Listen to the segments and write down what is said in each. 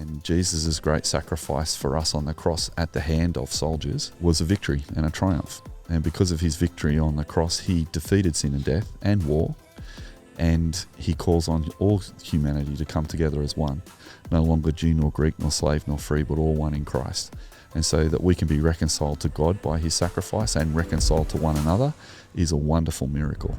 And Jesus' great sacrifice for us on the cross at the hand of soldiers was a victory and a triumph. And because of his victory on the cross, he defeated sin and death and war. And he calls on all humanity to come together as one. No longer Jew nor Greek nor slave nor free, but all one in Christ. And so that we can be reconciled to God by his sacrifice and reconciled to one another is a wonderful miracle.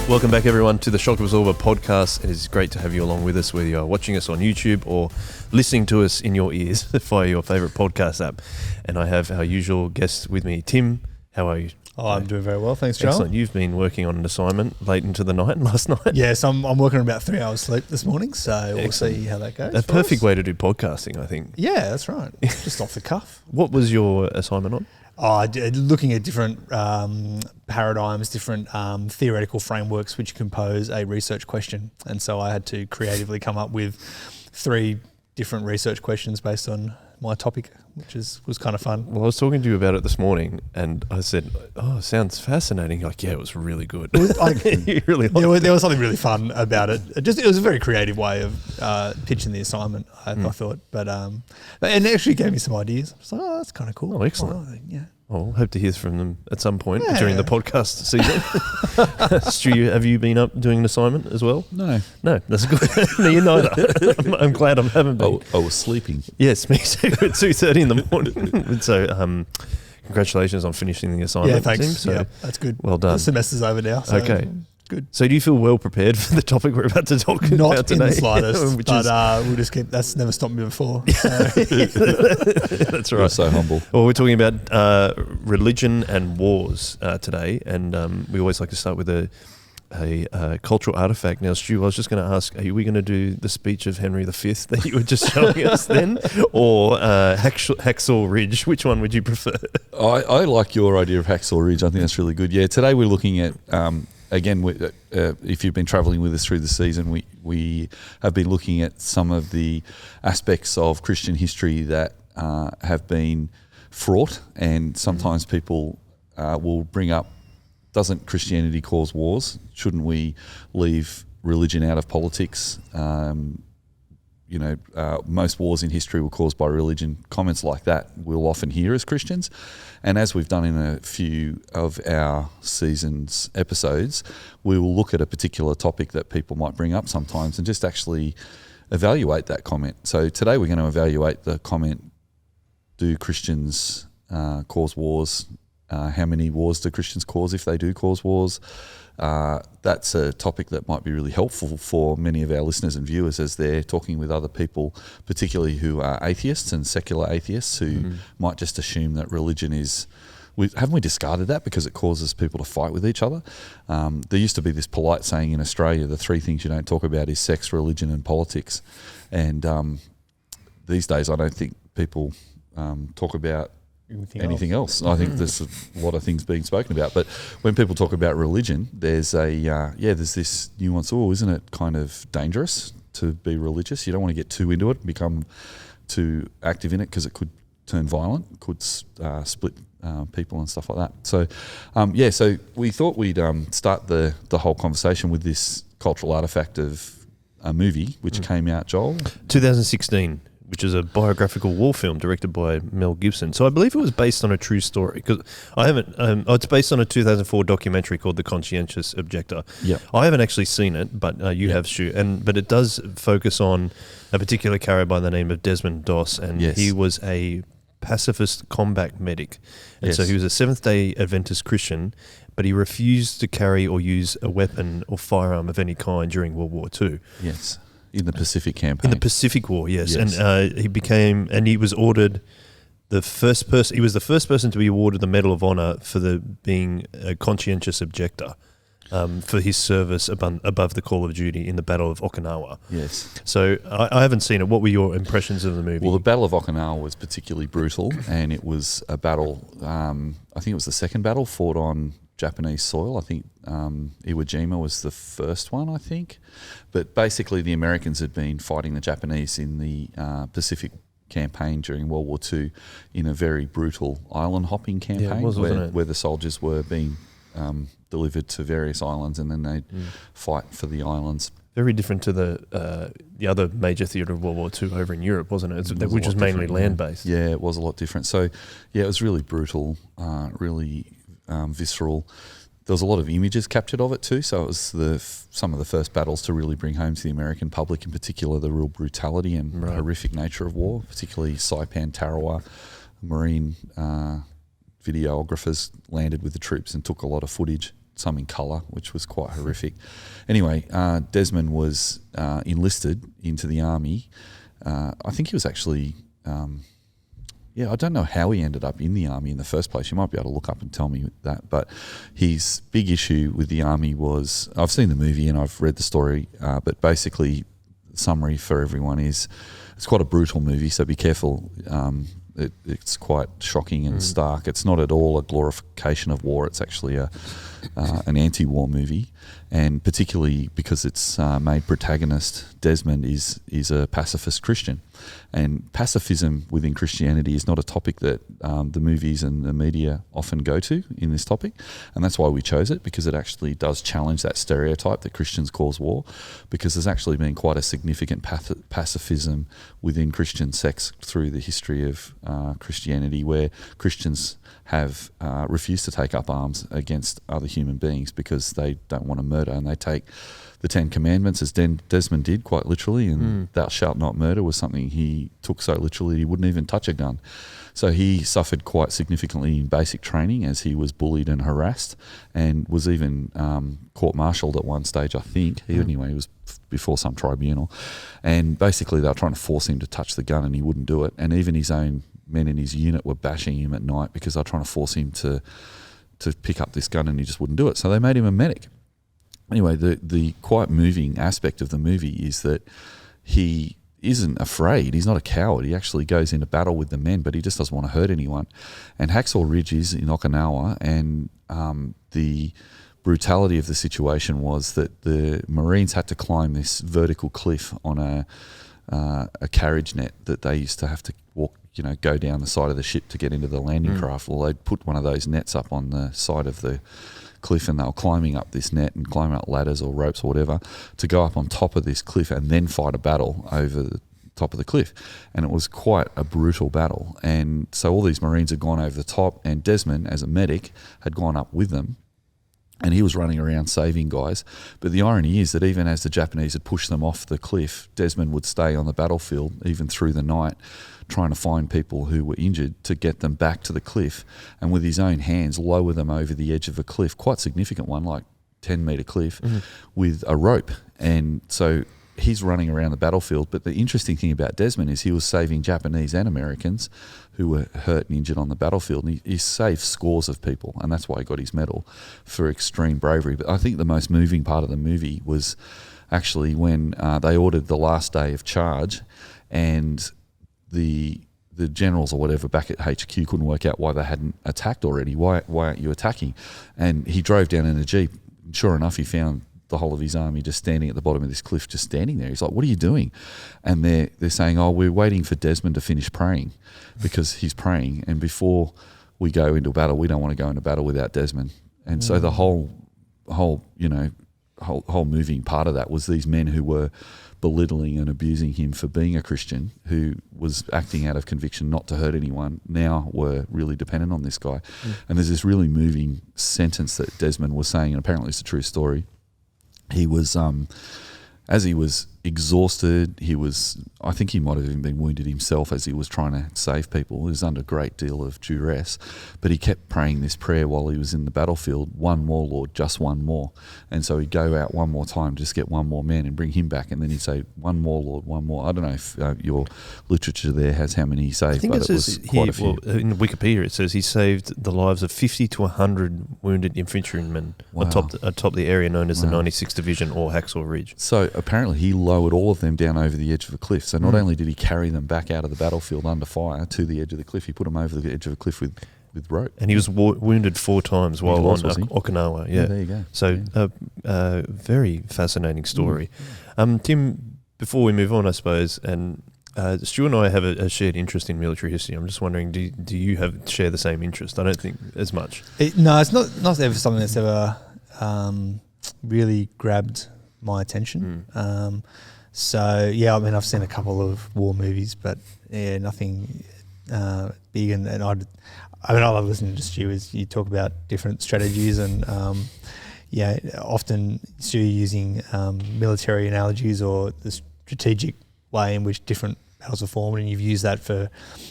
Welcome back, everyone, to the Shock Absorber podcast. It is great to have you along with us, whether you are watching us on YouTube or listening to us in your ears via your favourite podcast app. And I have our usual guest with me, Tim. How are you? Oh, I'm doing very well, thanks, Joel. Excellent. You've been working on an assignment late into the night last night. Yes, I'm working on about 3 hours sleep this morning, so we'll see how that goes. A perfect way to do podcasting, I think. Yeah, that's right. Just off the cuff. What was your assignment on? Looking at different paradigms, different theoretical frameworks which compose a research question. And so I had to creatively come up with 3 different research questions based on my topic, which was kind of fun. Well, I was talking to you about it this morning, and I said, "Oh, it sounds fascinating." You're like, yeah, it was really good. There was something really fun about it. It was a very creative way of pitching the assignment, I thought. But it actually gave me some ideas. I was like, oh, that's kind of cool. Oh, excellent. Yeah. Well, we'll hope to hear from them at some point during the podcast season. Stu, have you been up doing an assignment as well? No, that's good. No, you neither. I'm glad I haven't been. I was sleeping. Yes, me too, at 2:30 in the morning. So, congratulations on finishing the assignment. Yeah, thanks. Tim. So, yeah, that's good. Well done. The semester's over now. So okay. Good. So do you feel well prepared for the topic we're about to talk about today? Not in the slightest, but we'll just keep, that's never stopped me before. So. That's right. You're so humble. Well, we're talking about religion and wars today, and we always like to start with a cultural artefact. Now, Stu, I was just going to ask, are we going to do the speech of Henry V that you were just showing us then, or Hacksaw Ridge? Which one would you prefer? I like your idea of Hacksaw Ridge. I think that's really good. Yeah, today we're looking at... Again, if you've been travelling with us through the season, we have been looking at some of the aspects of Christian history that have been fraught, and sometimes people will bring up, doesn't Christianity cause wars? Shouldn't we leave religion out of politics? Most wars in history were caused by religion. Comments like that we'll often hear as Christians. And as we've done in a few of our season's episodes, we will look at a particular topic that people might bring up sometimes and just actually evaluate that comment. So today we're going to evaluate the comment, do Christians cause wars? How many wars do Christians cause if they do cause wars? That's a topic that might be really helpful for many of our listeners and viewers as they're talking with other people, particularly who are atheists and secular atheists who might just assume that religion is... Haven't we discarded that because it causes people to fight with each other? There used to be this polite saying in Australia, the 3 things you don't talk about is sex, religion and politics. And these days I don't think people talk about anything else. I think there's a lot of things being spoken about, but when people talk about religion, there's there's this nuance. Oh, isn't it kind of dangerous to be religious? You don't want to get too into it, become too active in it because it could turn violent, could split people and stuff like that. So, so we thought we'd start the whole conversation with this cultural artefact of a movie which came out, Joel, 2016. Which is a biographical war film directed by Mel Gibson. So I believe it was based on a true story. Because I haven't. It's based on a 2004 documentary called The Conscientious Objector. Yeah, I haven't actually seen it, but you have, Stu. But it does focus on a particular character by the name of Desmond Doss, and he was a pacifist combat medic, and so he was a Seventh-day Adventist Christian, but he refused to carry or use a weapon or firearm of any kind during World War II. Yes. In the Pacific campaign. In the Pacific War, yes. And he was ordered the first person. He was the first person to be awarded the Medal of Honor for being a conscientious objector for his service above the call of duty in the Battle of Okinawa. Yes. So I haven't seen it. What were your impressions of the movie? Well, the Battle of Okinawa was particularly brutal, and it was a battle. I think it was the second battle fought on Japanese soil. I think Iwo Jima was the first one, I think. But basically the Americans had been fighting the Japanese in the Pacific campaign during World War II in a very brutal island hopping campaign wasn't it? Where the soldiers were being delivered to various islands, and then they'd fight for the islands. Very different to the other major theatre of World War II over in Europe, wasn't it? Which was mainly land-based. Yeah, it was a lot different. So, yeah, it was really brutal, really visceral. There was a lot of images captured of it too, so it was some of the first battles to really bring home to the American public, in particular, the real brutality and horrific nature of war, particularly Saipan, Tarawa, Marine videographers landed with the troops and took a lot of footage, some in colour, which was quite horrific. Anyway, Desmond was enlisted into the army. I think he was actually... I don't know how he ended up in the army in the first place. You might be able to look up and tell me that. But his big issue with the army was, I've seen the movie and I've read the story, but basically, the summary for everyone is, it's quite a brutal movie, so be careful. It's quite shocking and stark. It's not at all a glorification of war. It's actually an anti-war movie, and particularly because it's made protagonist Desmond is a pacifist Christian, and pacifism within Christianity is not a topic that the movies and the media often go to in this topic, and that's why we chose it, because it actually does challenge that stereotype that Christians cause war, because there's actually been quite a significant pacifism within Christian sects through the history of Christianity, where Christians have refused to take up arms against other human beings because they don't want to murder, and they take the 10 Commandments, as Desmond did, quite literally, and thou shalt not murder was something he took so literally he wouldn't even touch a gun. So he suffered quite significantly in basic training as he was bullied and harassed, and was even court-martialed at one stage, I think. Anyway, he was before some tribunal, and basically they were trying to force him to touch the gun and he wouldn't do it, and even his own men in his unit were bashing him at night because they were trying to force him to pick up this gun, and he just wouldn't do it. So they made him a medic. Anyway, the quite moving aspect of the movie is that he isn't afraid. He's not a coward. He actually goes into battle with the men, but he just doesn't want to hurt anyone. And Hacksaw Ridge is in Okinawa, and the brutality of the situation was that the Marines had to climb this vertical cliff on a carriage net that they used to have to walk, go down the side of the ship to get into the landing craft. Well, they'd put one of those nets up on the side of the cliff, and they were climbing up this net and climbing up ladders or ropes or whatever to go up on top of this cliff and then fight a battle over the top of the cliff. And it was quite a brutal battle. And so all these Marines had gone over the top, and Desmond, as a medic, had gone up with them. And he was running around saving guys. But the irony is that even as the Japanese had pushed them off the cliff, Desmond would stay on the battlefield even through the night, trying to find people who were injured to get them back to the cliff, and with his own hands lower them over the edge of a cliff, quite significant one, like 10-metre cliff, with a rope. And so he's running around the battlefield. But the interesting thing about Desmond is he was saving Japanese and Americans who were hurt and injured on the battlefield, and he saved scores of people, and that's why he got his medal for extreme bravery. But I think the most moving part of the movie was actually when they ordered the last day of charge, and the generals or whatever back at HQ couldn't work out why they hadn't attacked already. Why aren't you attacking? And he drove down in a Jeep. Sure enough, he found the whole of his army just standing at the bottom of this cliff, just standing there. He's like, what are you doing? And they're saying, oh, we're waiting for Desmond to finish praying, because he's praying, and before we go into battle, we don't want to go into battle without Desmond. And so the whole moving part of that was these men who were belittling and abusing him for being a Christian, who was acting out of conviction not to hurt anyone, now were really dependent on this guy. And there's this really moving sentence that Desmond was saying, and apparently it's a true story. He was, as he was exhausted, I think he might have even been wounded himself as he was trying to save people. He was under a great deal of duress, but he kept praying this prayer while he was in the battlefield: one more, Lord, just one more. And so he'd go out one more time, just get one more man and bring him back, and then he'd say, one more, Lord, one more. I don't know if your literature there has how many he saved, but it was quite a few. Well, in Wikipedia it says he saved the lives of 50 to 100 wounded infantrymen atop the area known as the 96th Division or Hacksaw Ridge. So apparently he lowered all of them down over the edge of a cliff. So not only did he carry them back out of the battlefield under fire to the edge of the cliff, he put them over the edge of a cliff with rope. And he was wounded 4 times while on Okinawa. Yeah, there you go. So very fascinating story. Tim, before we move on, I suppose, and Stu and I have a shared interest in military history. I'm just wondering, do you share the same interest? I don't think as much. No, it's not ever something that's ever really grabbed my attention. So yeah, I mean, I've seen a couple of war movies, but yeah, nothing big. And I love listening to Stu as you talk about different strategies and often Stu using military analogies or the strategic way in which different battles are formed, and you've used that for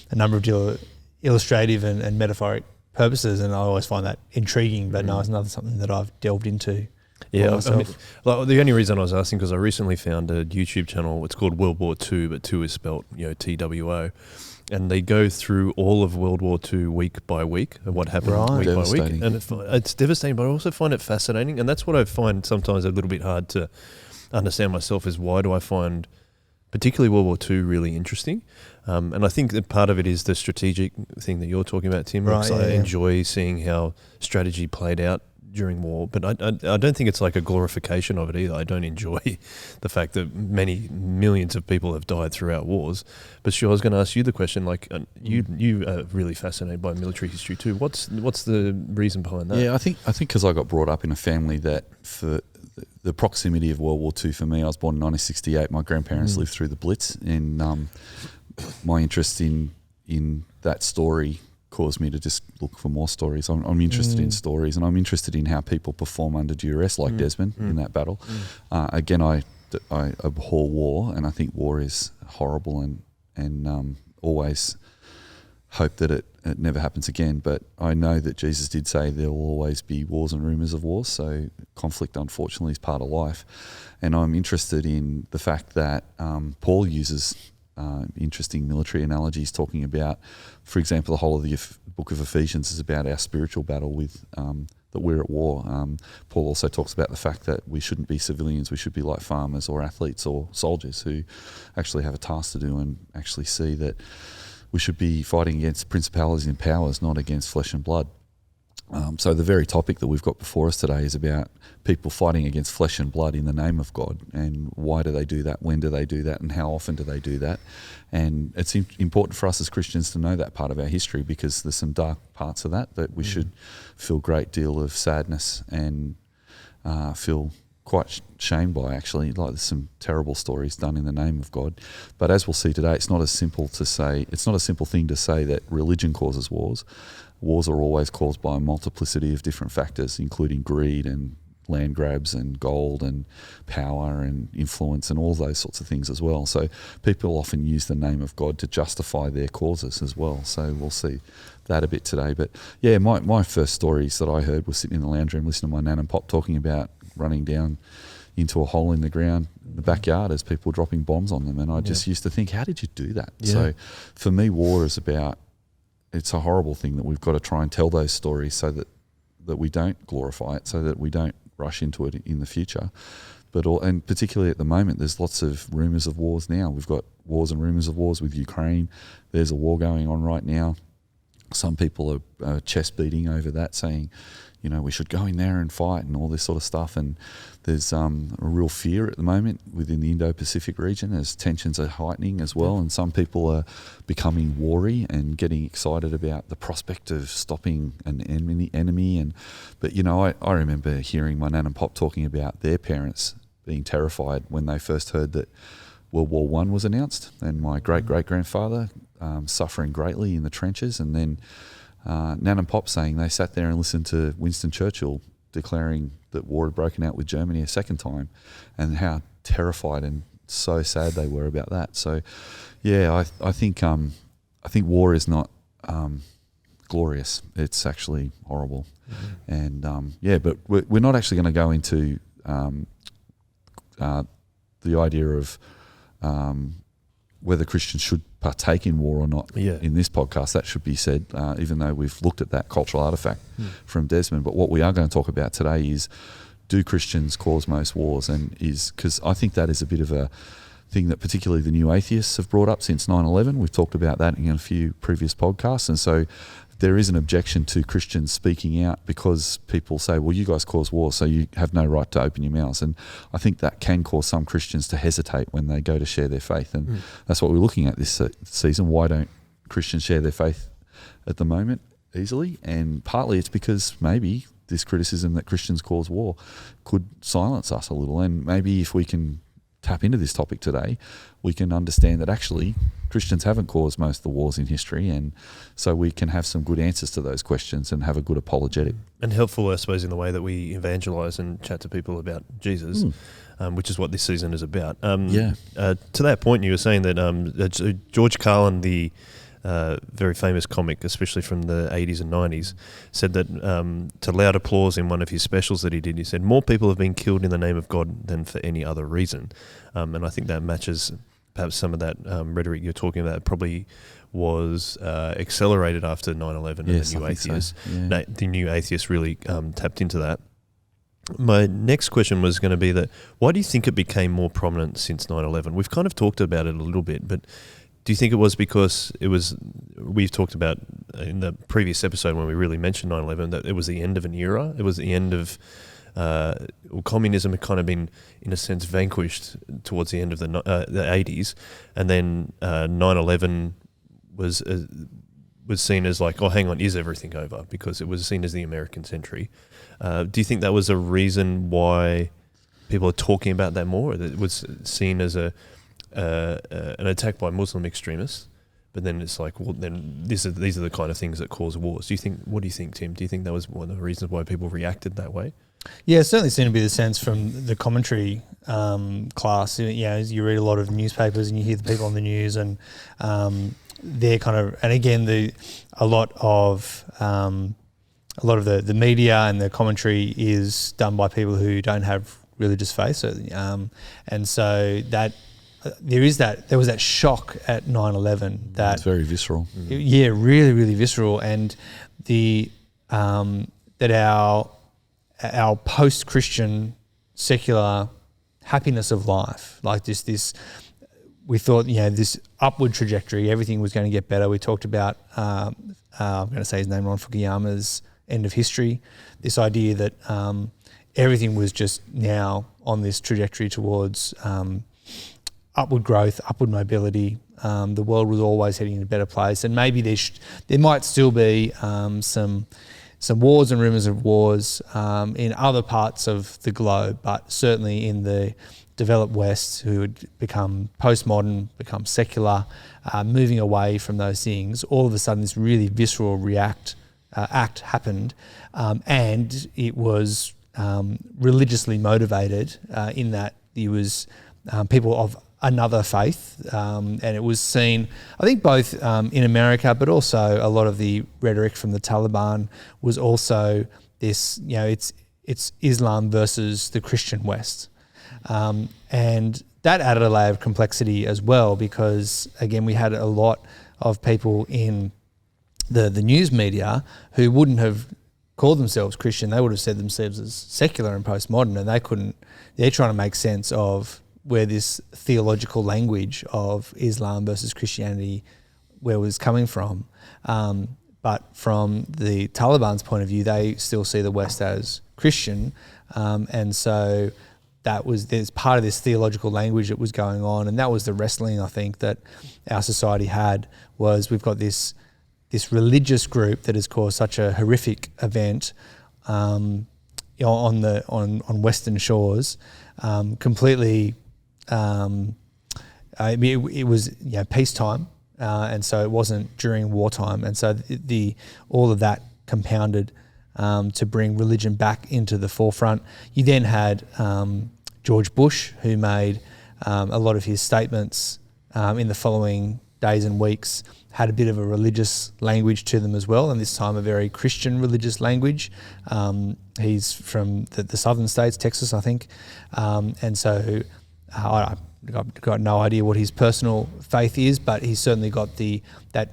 a number of illustrative and metaphoric purposes, and I always find that intriguing. But no, it's another something that I've delved into. Yeah, I mean, the only reason I was asking because I recently found a YouTube channel. It's called World War II, but two is spelt TWO, and they go through all of World War II week by week and what happened week by week, and it's devastating. But I also find it fascinating, and that's what I find sometimes a little bit hard to understand myself. Is why do I find particularly World War II really interesting? And I think that part of it is the strategic thing that you're talking about, Tim. Right, I enjoy seeing how strategy played out during war, but I don't think it's like a glorification of it either. I don't enjoy the fact that many millions of people have died throughout wars. But sure, I was going to ask you the question, like you are really fascinated by military history too. What's the reason behind that? Yeah, I think because I got brought up in a family that for the proximity of World War II for me, I was born in 1968. My grandparents lived through the Blitz, and my interest in that story caused me to just look for more stories. I'm interested in stories, and I'm interested in how people perform under duress, like Desmond in that battle. Again, I abhor war, and I think war is horrible, and always hope that it never happens again. But I know that Jesus did say there will always be wars and rumours of wars, so conflict, unfortunately, is part of life. And I'm interested in the fact that Paul uses interesting military analogies, talking about, for example, the whole of the book of Ephesians is about our spiritual battle with that we're at war. Paul also talks about the fact that we shouldn't be civilians, we should be like farmers or athletes or soldiers who actually have a task to do and actually see that we should be fighting against principalities and powers, not against flesh and blood. So the very topic that we've got before us today is about people fighting against flesh and blood in the name of God, and why do they do that, when do they do that, and how often do they do that. And it's important for us as Christians to know that part of our history, because there's some dark parts of that we should feel a great deal of sadness and feel quite shamed by, actually. Like, there's some terrible stories done in the name of God. But as we'll see today, it's not a simple thing to say that religion causes wars. Wars are always caused by a multiplicity of different factors, including greed and land grabs and gold and power and influence and all those sorts of things as well. So people often use the name of God to justify their causes as well. So we'll see that a bit today. But yeah, my first stories that I heard was sitting in the lounge room listening to my nan and pop talking about running down into a hole in the ground in the backyard as people were dropping bombs on them. And I just used to think, how did you do that? Yeah. So for me, war is about, it's a horrible thing that we've got to try and tell those stories so that we don't glorify it, so that we don't rush into it in the future. And particularly at the moment, there's lots of rumours of wars now. We've got wars and rumours of wars with Ukraine. There's a war going on right now. Some people are chest beating over that, saying, we should go in there and fight and all this sort of stuff. And there's a real fear at the moment within the Indo-Pacific region as tensions are heightening as well. And some people are becoming wary and getting excited about the prospect of stopping an enemy. But I remember hearing my nan and pop talking about their parents being terrified when they first heard that World War I was announced, and my great-great-grandfather suffering greatly in the trenches. And then Nan and Pop saying they sat there and listened to Winston Churchill declaring that war had broken out with Germany a second time, and how terrified and so sad they were about that. So, yeah, I think war is not glorious. It's actually horrible. And but we're not actually going to go into the idea of whether Christians should partake in war or not in this podcast. That should be said, even though we've looked at that cultural artefact from Desmond. But what we are going to talk about today is, do Christians cause most wars? And because I think that is a bit of a thing that particularly the new atheists have brought up since 9/11. We've talked about that in a few previous podcasts. And so there is an objection to Christians speaking out because people say, well, you guys cause war, so you have no right to open your mouths. And I think that can cause some Christians to hesitate when they go to share their faith. And that's what we're looking at this season. Why don't Christians share their faith at the moment easily? And partly it's because maybe this criticism that Christians cause war could silence us a little. And maybe if we can tap into this topic today, we can understand that actually Christians haven't caused most of the wars in history, and so we can have some good answers to those questions and have a good apologetic. And helpful, I suppose, in the way that we evangelize and chat to people about Jesus, which is what this season is about. To that point, you were saying that George Carlin, the very famous comic, especially from the 80s and 90s, said that to loud applause in one of his specials that he did, he said, more people have been killed in the name of God than for any other reason. And I think that matches perhaps some of that rhetoric you're talking about. Probably was accelerated after 9/11 and the New Atheists. So. Yeah. The New Atheists really tapped into that. My next question was going to be that why do you think it became more prominent since 9/11? We've kind of talked about it a little bit, but do you think it was because we've talked about in the previous episode when we really mentioned 9/11 that it was the end of an era? It was the end of communism had kind of been, in a sense, vanquished towards the end of the 80s, and then 9/11 was seen as like, oh, hang on, is everything over? Because it was seen as the American century. Do you think that was a reason why people are talking about that more? That it was seen as an attack by Muslim extremists, but then it's like, well, then these are the kind of things that cause wars. What do you think, Tim? Do you think that was one of the reasons why people reacted that way? Yeah, it certainly seemed to be the sense from the commentary class. You read a lot of newspapers and you hear the people on the news, and they're kind of, and again, a lot of the media and the commentary is done by people who don't have religious faith. So, and so that. There was that shock at 9/11 that it's very visceral. Yeah, really, really visceral, and that our post-Christian secular happiness of life, like this we thought, this upward trajectory, everything was going to get better. We talked about I'm going to say his name, Ron Fukuyama's End of History. This idea that everything was just now on this trajectory towards upward growth, upward mobility. The world was always heading in a better place, and maybe there might still be some wars and rumours of wars in other parts of the globe, but certainly in the developed West, who had become postmodern, become secular, moving away from those things. All of a sudden, this really visceral act happened, and it was religiously motivated in that it was people of another faith, and it was seen, I think, both in America, but also a lot of the rhetoric from the Taliban was also this, it's Islam versus the Christian West. And that added a layer of complexity as well, because again, we had a lot of people in the news media who wouldn't have called themselves Christian. They would have said themselves as secular and postmodern, and they're trying to make sense of where this theological language of Islam versus Christianity, where it was coming from. But from the Taliban's point of view, they still see the West as Christian. And so there's part of this theological language that was going on. And that was the wrestling, I think, that our society had, was we've got this religious group that has caused such a horrific event on Western shores, completely. It was peacetime, and so it wasn't during wartime, and so all of that compounded to bring religion back into the forefront. You then had George Bush, who made a lot of his statements in the following days and weeks had a bit of a religious language to them as well, and this time a very Christian religious language. He's from the southern states, Texas, I think, and so. I've got no idea what his personal faith is, but he's certainly got that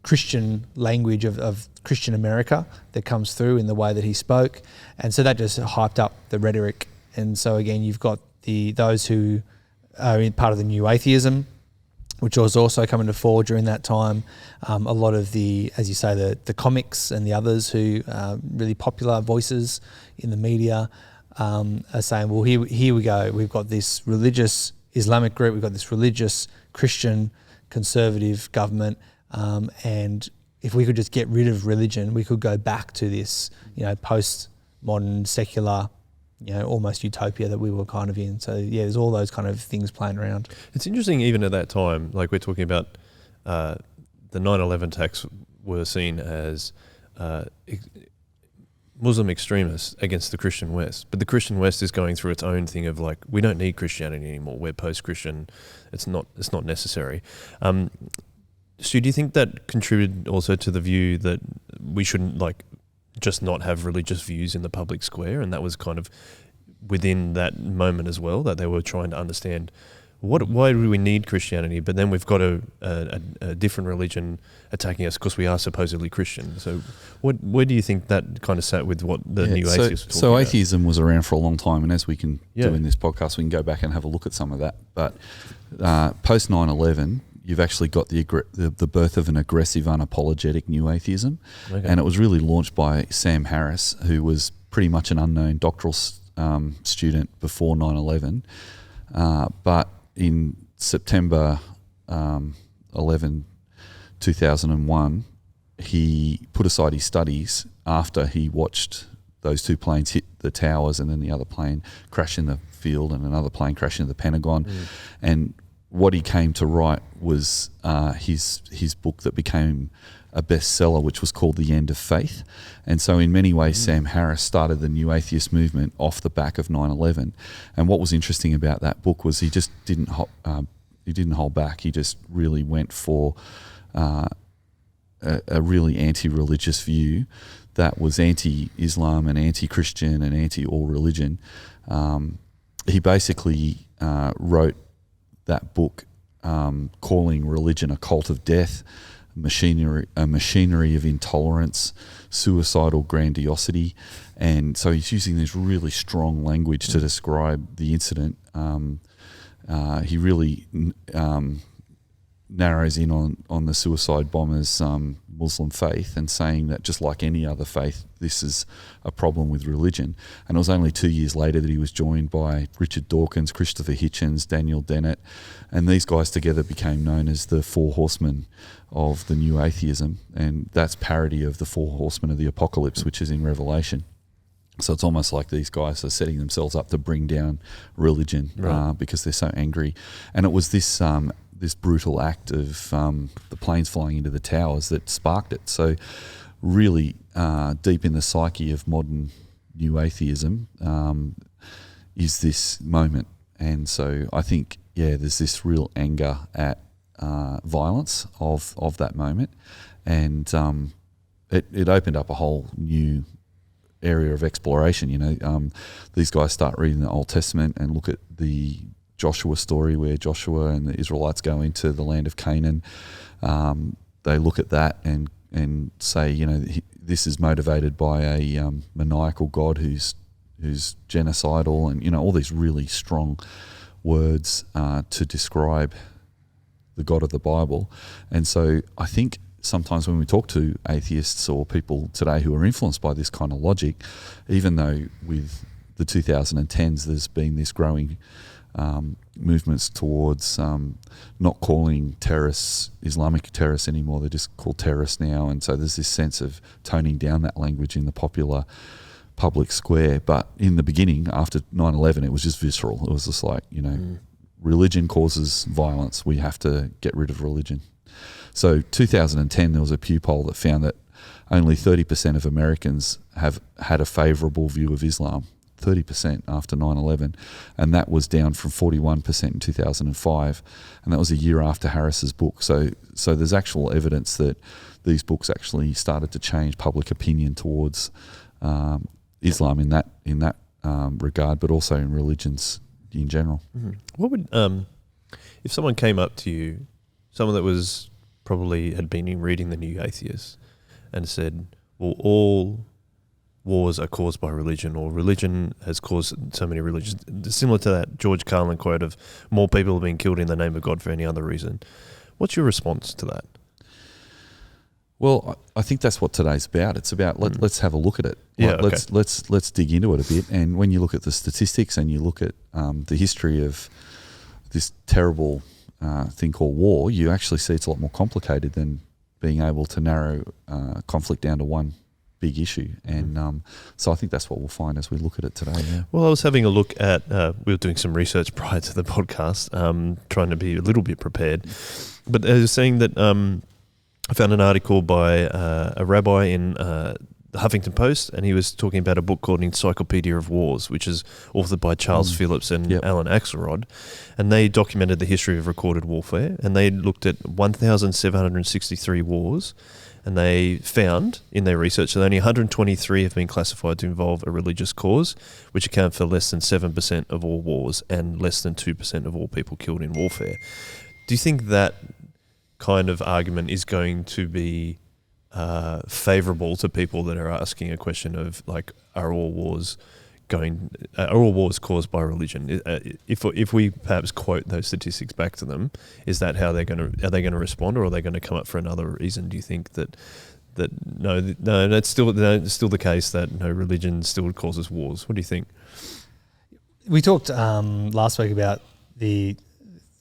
Christian language of Christian America that comes through in the way that he spoke, and so that just hyped up the rhetoric. And so again, you've got those who are in part of the new atheism which was also coming to fore during that time. A lot of the, as you say, the comics and the others who really popular voices in the media are saying, well, here we go. We've got this religious Islamic group. We've got this religious Christian conservative government. And if we could just get rid of religion, we could go back to this, post-modern, secular, almost utopia that we were kind of in. So, yeah, there's all those kind of things playing around. It's interesting, even at that time, like we're talking about the 9/11 attacks were seen as Muslim extremists against the Christian West. But the Christian West is going through its own thing of like, we don't need Christianity anymore. We're post-Christian. It's not necessary. Stu, do you think that contributed also to the view that we shouldn't just not have religious views in the public square? And that was kind of within that moment as well, that they were trying to understand why do we need Christianity? But then we've got a different religion attacking us because we are supposedly Christian. So where do you think that kind of sat with what the new atheists were talking so about? atheism was around for a long time, and as we can do in this podcast, we can go back and have a look at some of that. But post 9/11, you've actually got the birth of an aggressive, unapologetic new atheism. Okay. And it was really launched by Sam Harris, who was pretty much an unknown doctoral student before 9/11. But in September 11, 2001, he put aside his studies after he watched those two planes hit the towers and then the other plane crash in the field and another plane crash into the Pentagon. And what he came to write was his book that became a bestseller, which was called The End of Faith. And so in many ways, Sam Harris started the new atheist movement off the back of 9/11. And what was interesting about that book was he just didn't hold back. He just really went for a really anti-religious view that was anti-Islam and anti-Christian and anti-all religion. He basically wrote that book calling religion a cult of death, a machinery of intolerance, suicidal grandiosity. And so he's using this really strong language to describe the incident. He really narrows in on the suicide bombers' Muslim faith and saying that just like any other faith, this is a problem with religion. And it was only 2 years later that he was joined by Richard Dawkins, Christopher Hitchens, Daniel Dennett, and these guys together became known as the Four Horsemen of the New Atheism, and that's parody of the Four Horsemen of the Apocalypse, which is in Revelation. So it's almost like these guys are setting themselves up to bring down religion, right, because they're so angry. And it was this brutal act of the planes flying into the towers that sparked it. So really deep in the psyche of modern new atheism is this moment. And so I think, there's this real anger at violence of that moment. And it opened up a whole new area of exploration. These guys start reading the Old Testament and look at the Joshua story where Joshua and the Israelites go into the land of Canaan. They look at that and say, this is motivated by a maniacal God who's genocidal, and all these really strong words to describe the God of the Bible. And so I think sometimes when we talk to atheists or people today who are influenced by this kind of logic, even though with the 2010s there's been this growing movements towards not calling terrorists Islamic terrorists anymore, they're just called terrorists now. And so there's this sense of toning down that language in the popular public square. But in the beginning, after 9/11, it was just visceral. It was just like, religion causes violence. We have to get rid of religion. So 2010, there was a Pew poll that found that only 30% of Americans have had a favourable view of Islam. 30% after 9/11, and that was down from 41% in 2005, and that was a year after Harris's book. So there's actual evidence that these books actually started to change public opinion towards Islam in that regard, but also in religions in general. Mm-hmm. What would if someone came up to you, someone that was probably had been reading the New Atheist, and said, "Well, all wars are caused by religion, or religion has caused so many religions. Similar to that George Carlin quote of more people have been killed in the name of God for any other reason. What's your response to that? Well, I think that's what today's about. It's about let's have a look at it. Let's dig into it a bit. And when you look at the statistics and you look at the history of this terrible thing called war, you actually see it's a lot more complicated than being able to narrow conflict down to one big issue. And so I think that's what we'll find as we look at it today. Yeah. Well, I was having a look at, we were doing some research prior to the podcast, trying to be a little bit prepared. But I was saying that I found an article by a rabbi in the Huffington Post, and he was talking about a book called Encyclopedia of Wars, which is authored by Charles Phillips and Alan Axelrod. And they documented the history of recorded warfare, and they looked at 1,763 wars. And they found in their research that only 123 have been classified to involve a religious cause, which account for less than 7% of all wars and less than 2% of all people killed in warfare. Do you think that kind of argument is going to be favourable to people that are asking a question of, like, are all wars caused by religion? If we perhaps quote those statistics back to them, is that how are they going to respond, or are they going to come up for another reason? Do you think that no, that's still the case, that no, religion still causes wars? What do you think? We talked last week about the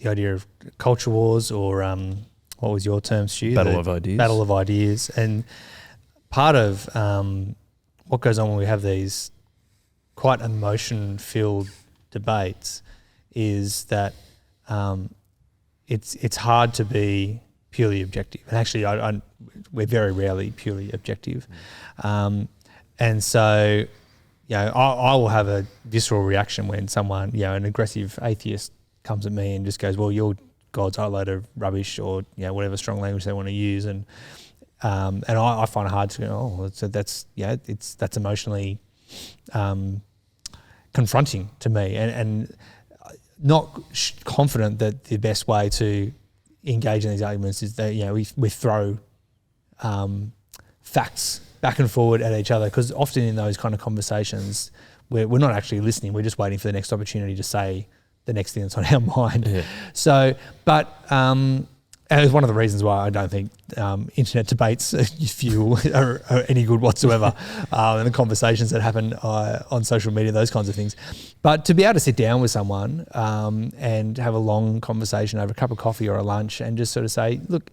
idea of culture wars, or what was your term, Stu? Battle of ideas. Battle of ideas. And part of what goes on when we have these quite emotion-filled debates is that it's hard to be purely objective. And actually, we're very rarely purely objective. And so, I will have a visceral reaction when someone, an aggressive atheist comes at me and just goes, well, your God's a load of rubbish, or whatever strong language they want to use. And I find it hard to go, oh, so that's emotionally confronting to me, and not confident that the best way to engage in these arguments is that we throw facts back and forward at each other, because often in those kind of conversations we're not actually listening, we're just waiting for the next opportunity to say the next thing that's on our mind. Yeah. So, but and it's one of the reasons why I don't think internet debates fuel are any good whatsoever, and the conversations that happen on social media, those kinds of things. But to be able to sit down with someone and have a long conversation over a cup of coffee or a lunch, and just sort of say, look,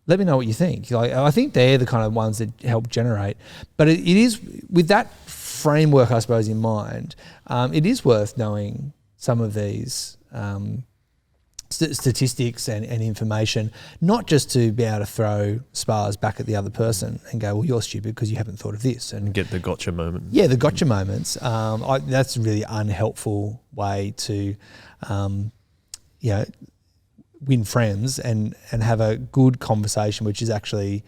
let me know what you think. I think they're the kind of ones that help generate. But it is, with that framework, I suppose, in mind, it is worth knowing some of these statistics and information, not just to be able to throw spars back at the other person and go, well, you're stupid because you haven't thought of this. And get the gotcha moment. Yeah, the gotcha moments. That's a really unhelpful way to, win friends and have a good conversation, which is actually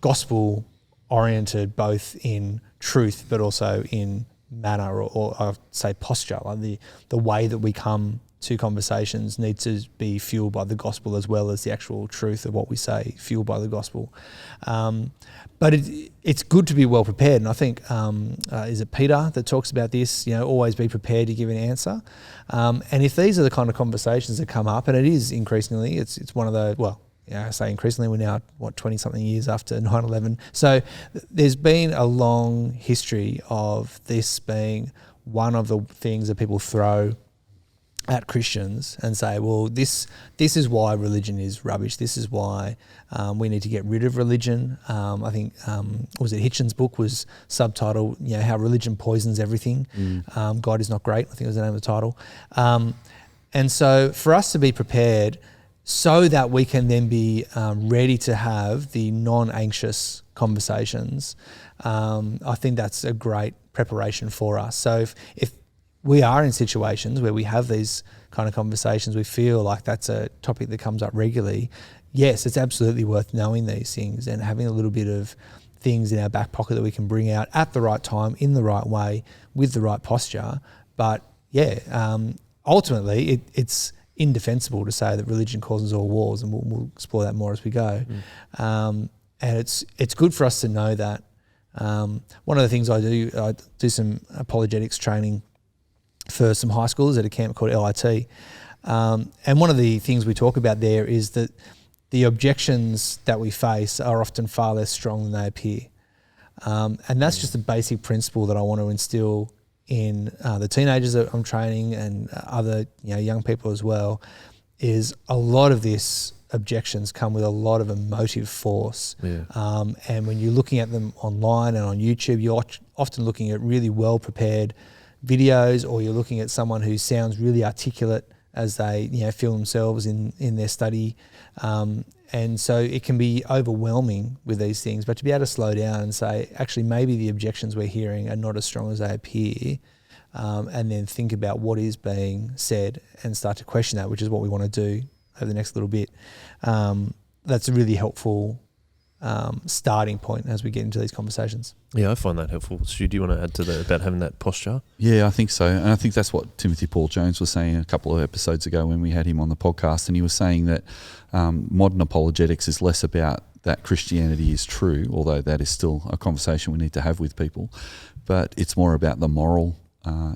gospel oriented, both in truth but also in manner, or I'd say posture. Like the way that we come to conversations needs to be fueled by the gospel, as well as the actual truth of what we say, fueled by the gospel. But it's good to be well prepared, and I think is it Peter that talks about this? Always be prepared to give an answer. And if these are the kind of conversations that come up, and it is increasingly, it's one of the, well, I say increasingly, we're now 20-something years after 9/11. So there's been a long history of this being one of the things that people throw at Christians and say, well, this is why religion is rubbish. This is why we need to get rid of religion. I think, was it Hitchens' book was subtitled, How Religion Poisons Everything. God is Not Great, I think was the name of the title. And so for us to be prepared so that we can then be ready to have the non-anxious conversations, I think that's a great preparation for us. So if we are in situations where we have these kind of conversations, we feel like that's a topic that comes up regularly, yes, it's absolutely worth knowing these things and having a little bit of things in our back pocket that we can bring out at the right time, in the right way, with the right posture. But ultimately it's indefensible to say that religion causes all wars, and we'll explore that more as we go. And it's good for us to know that One of the things I do some apologetics training for some high schoolers at a camp called LIT. And one of the things we talk about there is that the objections that we face are often far less strong than they appear. And that's just a basic principle that I want to instill in the teenagers that I'm training and other young people as well, is a lot of this objections come with a lot of emotive force. Yeah. And when you're looking at them online and on YouTube, you're often looking at really well-prepared videos, or you're looking at someone who sounds really articulate as they feel themselves in their study. And so it can be overwhelming with these things, but to be able to slow down and say, actually, maybe the objections we're hearing are not as strong as they appear, and then think about what is being said and start to question that, which is what we want to do over the next little bit. That's a really helpful starting point as we get into these conversations. Yeah, I find that helpful. Stu, do you want to add to that about having that posture? Yeah, I think so. And I think that's what Timothy Paul Jones was saying a couple of episodes ago when we had him on the podcast. And he was saying that modern apologetics is less about that Christianity is true, although that is still a conversation we need to have with people. But it's more about the moral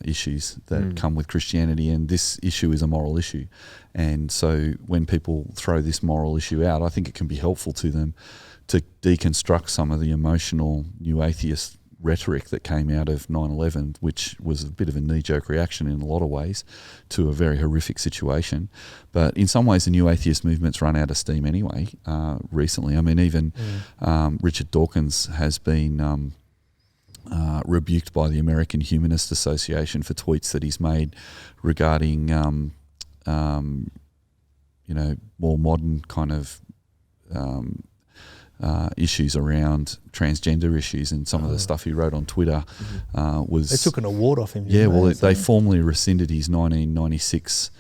issues that come with Christianity, and this issue is a moral issue. And so when people throw this moral issue out, I think it can be helpful to them to deconstruct some of the emotional new atheist rhetoric that came out of 9/11, which was a bit of a knee-jerk reaction in a lot of ways to a very horrific situation. But in some ways, the new atheist movement's run out of steam anyway recently. I mean, even Richard Dawkins has been rebuked by the American Humanist Association for tweets that he's made regarding, more modern kind of issues around transgender issues, and some of the stuff he wrote on Twitter was... They took an award off him. Yeah, well, they formally rescinded his 1996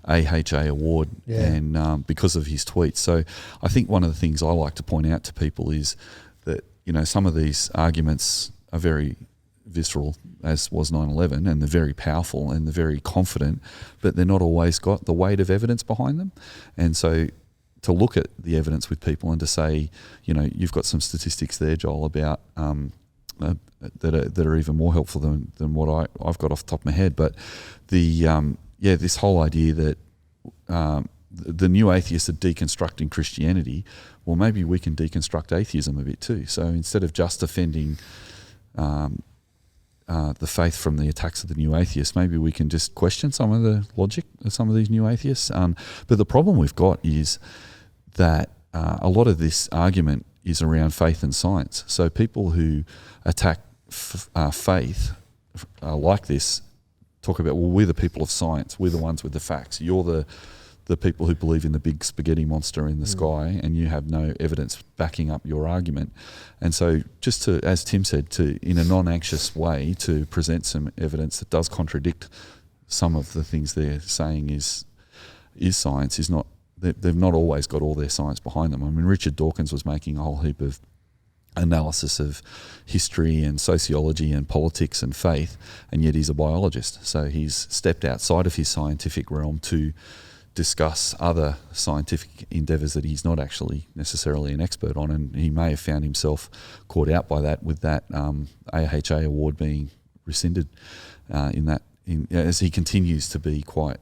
AHA award and because of his tweets. So I think one of the things I like to point out to people is that, some of these arguments are very visceral, as was 9/11, and they're very powerful and they're very confident, but they're not always got the weight of evidence behind them. And so to look at the evidence with people and to say, you've got some statistics there, Joel, about that are even more helpful than what I've got off the top of my head. But this whole idea that the new atheists are deconstructing Christianity, well, maybe we can deconstruct atheism a bit too. So instead of just defending the faith from the attacks of the new atheists, maybe we can just question some of the logic of some of these new atheists. But the problem we've got is that a lot of this argument is around faith and science. So people who attack faith like this talk about, well, we're the people of science, we're the ones with the facts. You're the people who believe in the big spaghetti monster in the sky, and you have no evidence backing up your argument. And so just to, as Tim said, to in a non-anxious way to present some evidence that does contradict some of the things they're saying is science, is not, they've not always got all their science behind them. I mean, Richard Dawkins was making a whole heap of analysis of history and sociology and politics and faith, and yet he's a biologist. So he's stepped outside of his scientific realm to discuss other scientific endeavours that he's not actually necessarily an expert on, and he may have found himself caught out by that with that AHA award being rescinded as he continues to be quite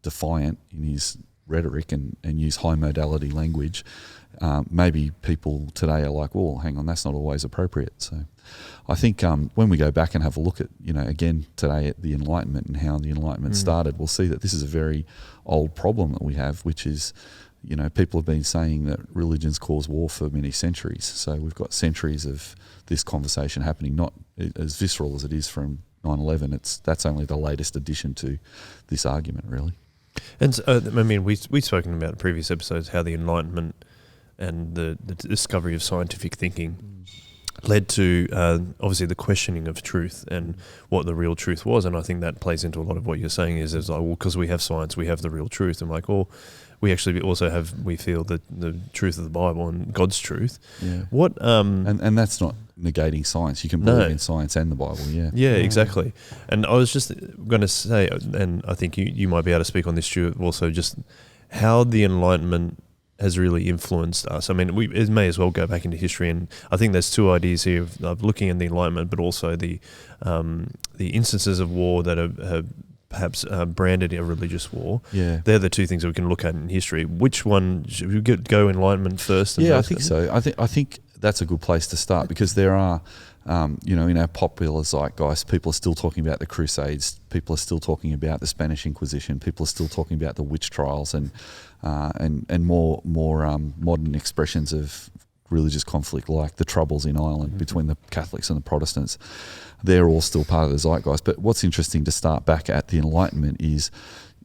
defiant in his rhetoric and use high modality language. Maybe people today are like, well, hang on, that's not always appropriate. So I think when we go back and have a look at, again today at the Enlightenment and how the Enlightenment started, we'll see that this is a very old problem that we have, which is, people have been saying that religions cause war for many centuries. So we've got centuries of this conversation happening, not as visceral as it is from 9/11. That's only the latest addition to this argument, really. And so, we've spoken about in previous episodes how the Enlightenment and the discovery of scientific thinking led to obviously the questioning of truth and what the real truth was. And I think that plays into a lot of what you're saying is like, well, because we have science, we have the real truth. And like, well, we actually also have, we feel that the truth of the Bible and God's truth. Yeah. What and that's not negating science. You can believe in science and the Bible. Yeah. Yeah, exactly. And I was just going to say, and I think you might be able to speak on this, Stuart, also just how the Enlightenment has really influenced us. I mean, it may as well go back into history, and I think there's two ideas here of looking at the Enlightenment, but also the instances of war that have perhaps branded a religious war. Yeah, they're the two things that we can look at in history. Which one should we go Enlightenment first? Yeah, I think so. I think that's a good place to start, because there are, in our popular zeitgeist, people are still talking about the Crusades. People are still talking about the Spanish Inquisition. People are still talking about the witch trials and more modern expressions of religious conflict, like the Troubles in Ireland between the Catholics and the Protestants. They're all still part of the zeitgeist. But what's interesting to start back at the Enlightenment is,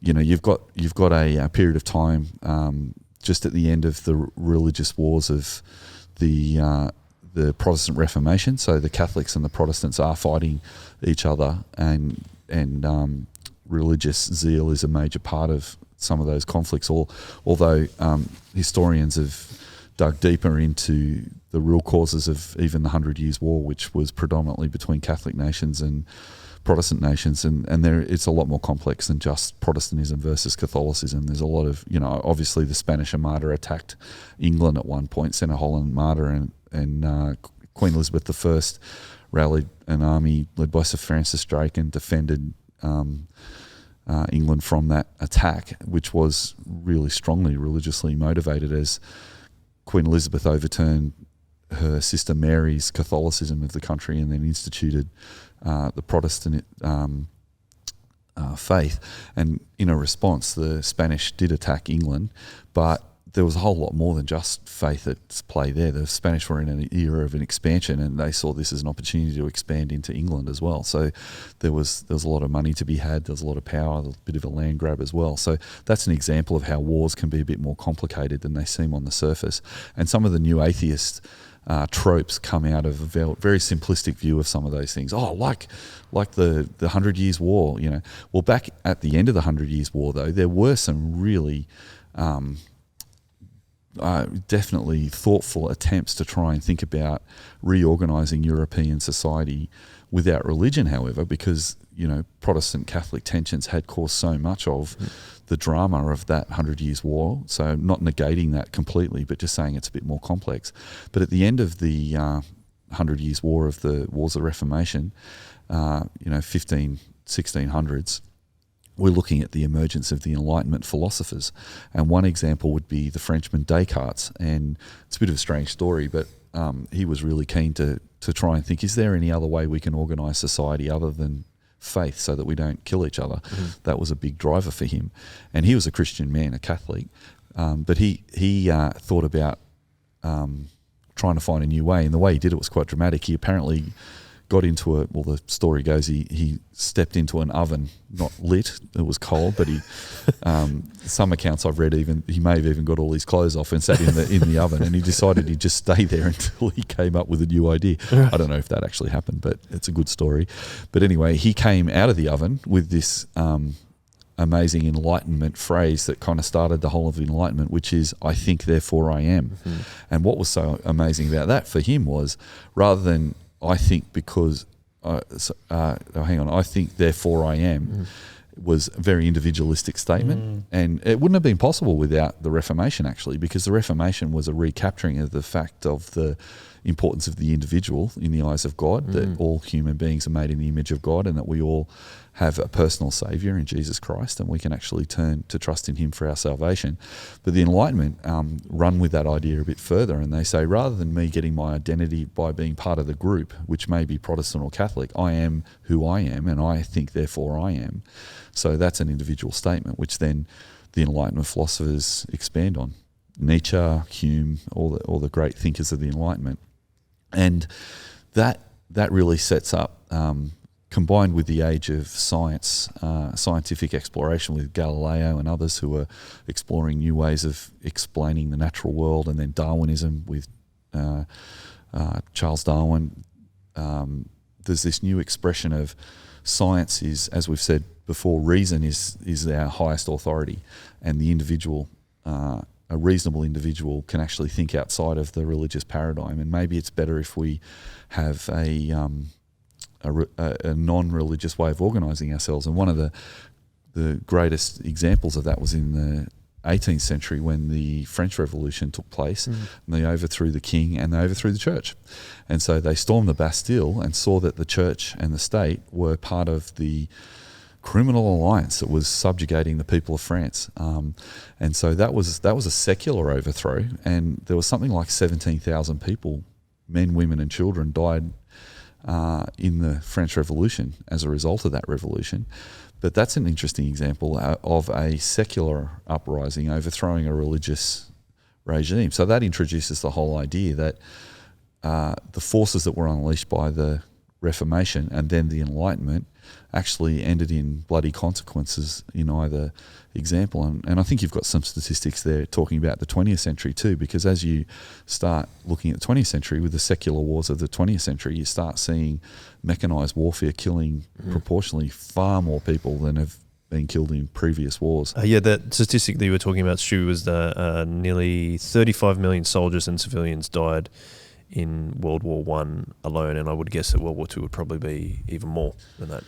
you've got a period of time just at the end of the religious wars of the Protestant Reformation. So the Catholics and the Protestants are fighting each other, and religious zeal is a major part of some of those conflicts. Although historians have dug deeper into the real causes of even the 100 Years' War, which was predominantly between Catholic nations and Protestant nations, and it's a lot more complex than just Protestantism versus Catholicism. There's a lot of, obviously the Spanish Armada attacked England at one point, sent a Holland Armada, and Queen Elizabeth I rallied an army led by Sir Francis Drake and defended England from that attack, which was really strongly religiously motivated, as Queen Elizabeth overturned her sister Mary's Catholicism of the country and then instituted the Protestant faith. And in a response, the Spanish did attack England, but there was a whole lot more than just faith at play there. The Spanish were in an era of an expansion, and they saw this as an opportunity to expand into England as well. So there was a lot of money to be had, there was a lot of power, a bit of a land grab as well. So that's an example of how wars can be a bit more complicated than they seem on the surface. And some of the new atheist tropes come out of a very simplistic view of some of those things. Oh, like the 100 Years' War, Well, back at the end of the 100 Years' War, though, there were some really definitely thoughtful attempts to try and think about reorganising European society without religion, however, because, Protestant Catholic tensions had caused so much of the drama of that 100 Years' War. So not negating that completely, but just saying it's a bit more complex. But at the end of the 100 Years' War, of the Wars of the Reformation, 1600s, we're looking at the emergence of the Enlightenment philosophers. And one example would be the Frenchman Descartes. And it's a bit of a strange story, but he was really keen to try and think, is there any other way we can organise society other than faith so that we don't kill each other? That was a big driver for him. And he was a Christian man, a Catholic, but he thought about trying to find a new way. And the way he did it was quite dramatic. He apparently got into the story goes, he stepped into an oven, not lit, it was cold, but he, some accounts I've read, even he may have even got all his clothes off and sat in the oven, and he decided he'd just stay there until he came up with a new idea. I don't know if that actually happened, but it's a good story. But anyway, he came out of the oven with this amazing Enlightenment phrase that kind of started the whole of the Enlightenment, which is, I think, therefore I am. And what was so amazing about that for him was, rather than I think because, I think therefore I am, was a very individualistic statement. And it wouldn't have been possible without the Reformation, actually, because the Reformation was a recapturing of the fact of the importance of the individual in the eyes of God, that all human beings are made in the image of God, and that we all have a personal saviour in Jesus Christ, and we can actually turn to trust in him for our salvation. But the Enlightenment run with that idea a bit further, and they say, rather than me getting my identity by being part of the group, which may be Protestant or Catholic, I am who I am, and I think therefore I am. So that's an individual statement, which then the Enlightenment philosophers expand on. Nietzsche, Hume, all the great thinkers of the Enlightenment. And that really sets up, combined with the age of science, scientific exploration with Galileo and others who are exploring new ways of explaining the natural world, and then Darwinism with Charles Darwin. There's this new expression of science is, as we've said before, reason is our highest authority, and the individual, a reasonable individual, can actually think outside of the religious paradigm. And maybe it's better if we have a non-religious way of organising ourselves. And one of the greatest examples of that was in the 18th century when the French Revolution took place, and they overthrew the king and they overthrew the church. And so they stormed the Bastille and saw that the church and the state were part of the criminal alliance that was subjugating the people of France. And so that was a secular overthrow, and there was something like 17,000 people, men, women and children, died in the French Revolution as a result of that revolution. But that's an interesting example of a secular uprising overthrowing a religious regime. So that introduces the whole idea that the forces that were unleashed by the Reformation and then the Enlightenment actually ended in bloody consequences in either example. And I think you've got some statistics there talking about the 20th century too, because as you start looking at the 20th century with the secular wars of the 20th century, you start seeing mechanised warfare killing proportionally far more people than have been killed in previous wars. That statistic that you were talking about, Stu, was nearly 35 million soldiers and civilians died in World War I alone, and I would guess that World War II would probably be even more than that.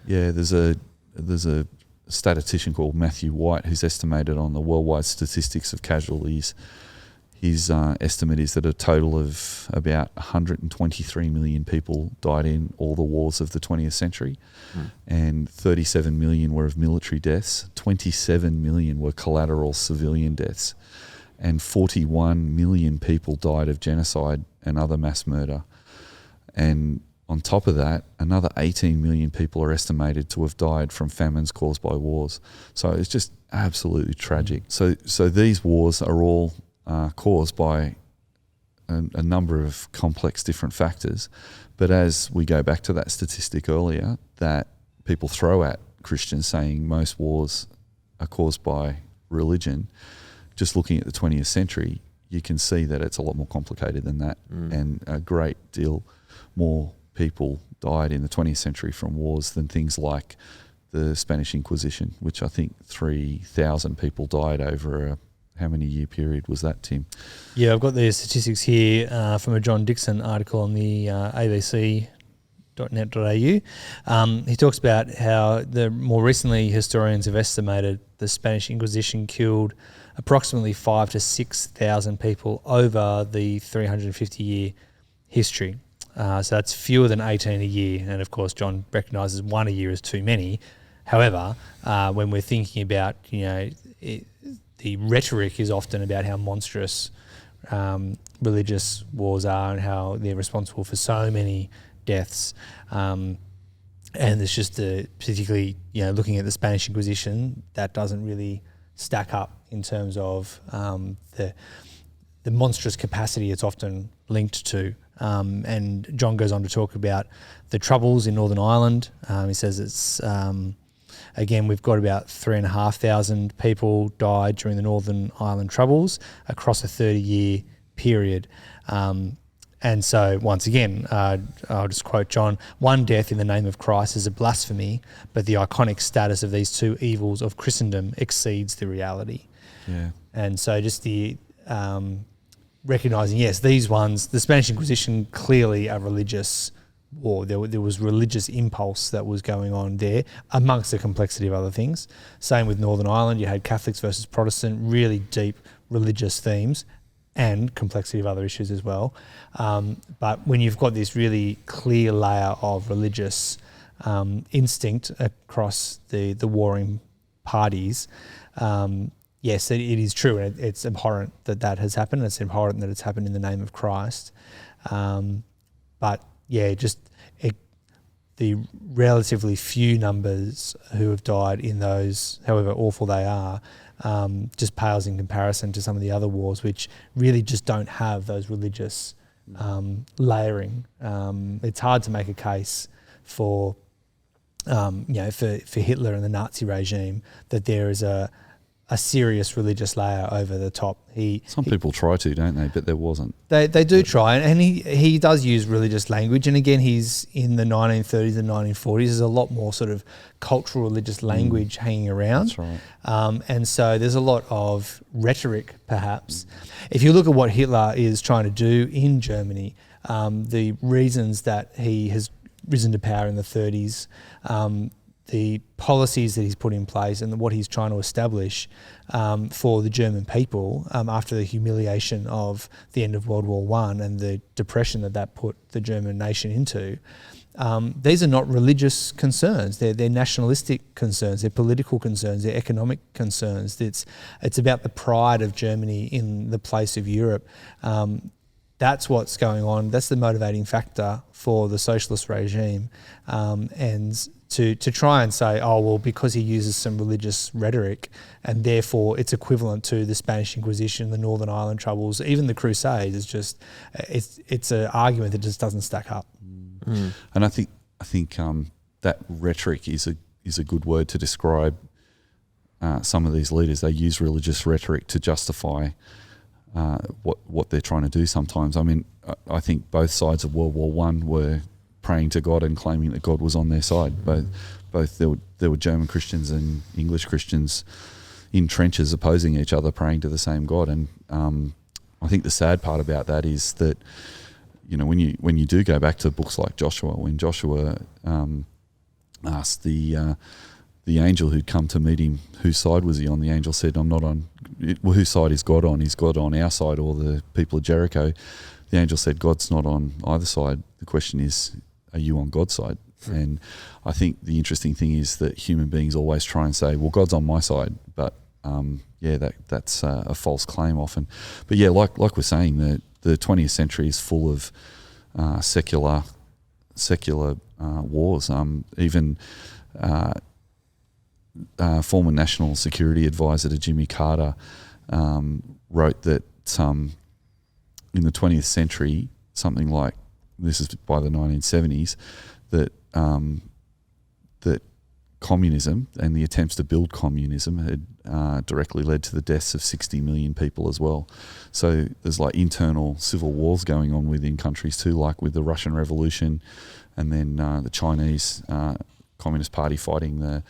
Yeah, there's a statistician called Matthew White who's estimated on the worldwide statistics of casualties. His estimate is that a total of about 123 million people died in all the wars of the 20th century, and 37 million were of military deaths, 27 million were collateral civilian deaths, and 41 million people died of genocide and other mass murder. And on top of that, another 18 million people are estimated to have died from famines caused by wars. So it's just absolutely tragic. So these wars are all caused by a number of complex different factors. But as we go back to that statistic earlier that people throw at Christians saying most wars are caused by religion, just looking at the 20th century, you can see that it's a lot more complicated than that, and a great deal more people died in the 20th century from wars than things like the Spanish Inquisition, which I think 3,000 people died over a how many year period was that, Tim? Yeah, I've got the statistics here from a John Dixon article on the abc.net.au. He talks about how more recently historians have estimated the Spanish Inquisition killed approximately 5,000 to 6,000 people over the 350-year history. So that's fewer than 18 a year. And of course, John recognises one a year is too many. However, when we're thinking about, the rhetoric is often about how monstrous religious wars are and how they're responsible for so many deaths. And it's just particularly, looking at the Spanish Inquisition, that doesn't really stack up in terms of the monstrous capacity it's often linked to. And John goes on to talk about the Troubles in Northern Ireland. He says it's, again, we've got about 3,500 people died during the Northern Ireland Troubles across a 30-year period. And so, once again, I'll just quote John, "One death in the name of Christ is a blasphemy, but the iconic status of these two evils of Christendom exceeds the reality." Yeah. And so just the recognising, yes, these ones, the Spanish Inquisition, clearly a religious war. There was religious impulse that was going on there amongst the complexity of other things. Same with Northern Ireland, you had Catholics versus Protestant, really deep religious themes and complexity of other issues as well. But when you've got this really clear layer of religious instinct across the warring parties, yes, it is true, and it's abhorrent that has happened. It's abhorrent that it's happened in the name of Christ. But yeah, the relatively few numbers who have died in those, however awful they are, just pales in comparison to some of the other wars, which really just don't have those religious layering. It's hard to make a case for Hitler and the Nazi regime that there is a serious religious layer over the top. Some people try to, don't they? But there wasn't. They do try, and he does use religious language. And again, he's in the 1930s and 1940s. There's a lot more sort of cultural religious language hanging around. That's right. And so there's a lot of rhetoric, perhaps. If you look at what Hitler is trying to do in Germany, the reasons that he has risen to power in the 30s, the policies that he's put in place and what he's trying to establish for the German people after the humiliation of the end of World War I and the depression that put the German nation into. These are not religious concerns. They're nationalistic concerns. They're political concerns. They're economic concerns. It's about the pride of Germany in the place of Europe. That's what's going on. That's the motivating factor for the socialist regime. And to try and say, oh, well, because he uses some religious rhetoric and therefore it's equivalent to the Spanish Inquisition, the Northern Ireland Troubles, even the Crusades, it's an argument that just doesn't stack up. Mm. And I think that rhetoric is a good word to describe some of these leaders. They use religious rhetoric to justify what they're trying to do sometimes. I mean, I think both sides of World War I were praying to God and claiming that God was on their side. Both there were German Christians and English Christians in trenches opposing each other, praying to the same God. And I think the sad part about that is that, you know, when you do go back to books like Joshua, when Joshua asked the angel who'd come to meet him, whose side was he on? The angel said, I'm not on. Well, whose side is God on? Is God on our side or the people of Jericho? The angel said, God's not on either side. The question is, are you on God's side? And I think the interesting thing is that human beings always try and say, well, God's on my side. But that's a false claim often. But yeah, like we're saying, the 20th century is full of secular wars. Even former National Security Advisor to Jimmy Carter wrote that in the 20th century, something like, this is by the 1970s, that communism and the attempts to build communism had directly led to the deaths of 60 million people as well. So there's like internal civil wars going on within countries too, like with the Russian Revolution, and then the Chinese Communist Party fighting the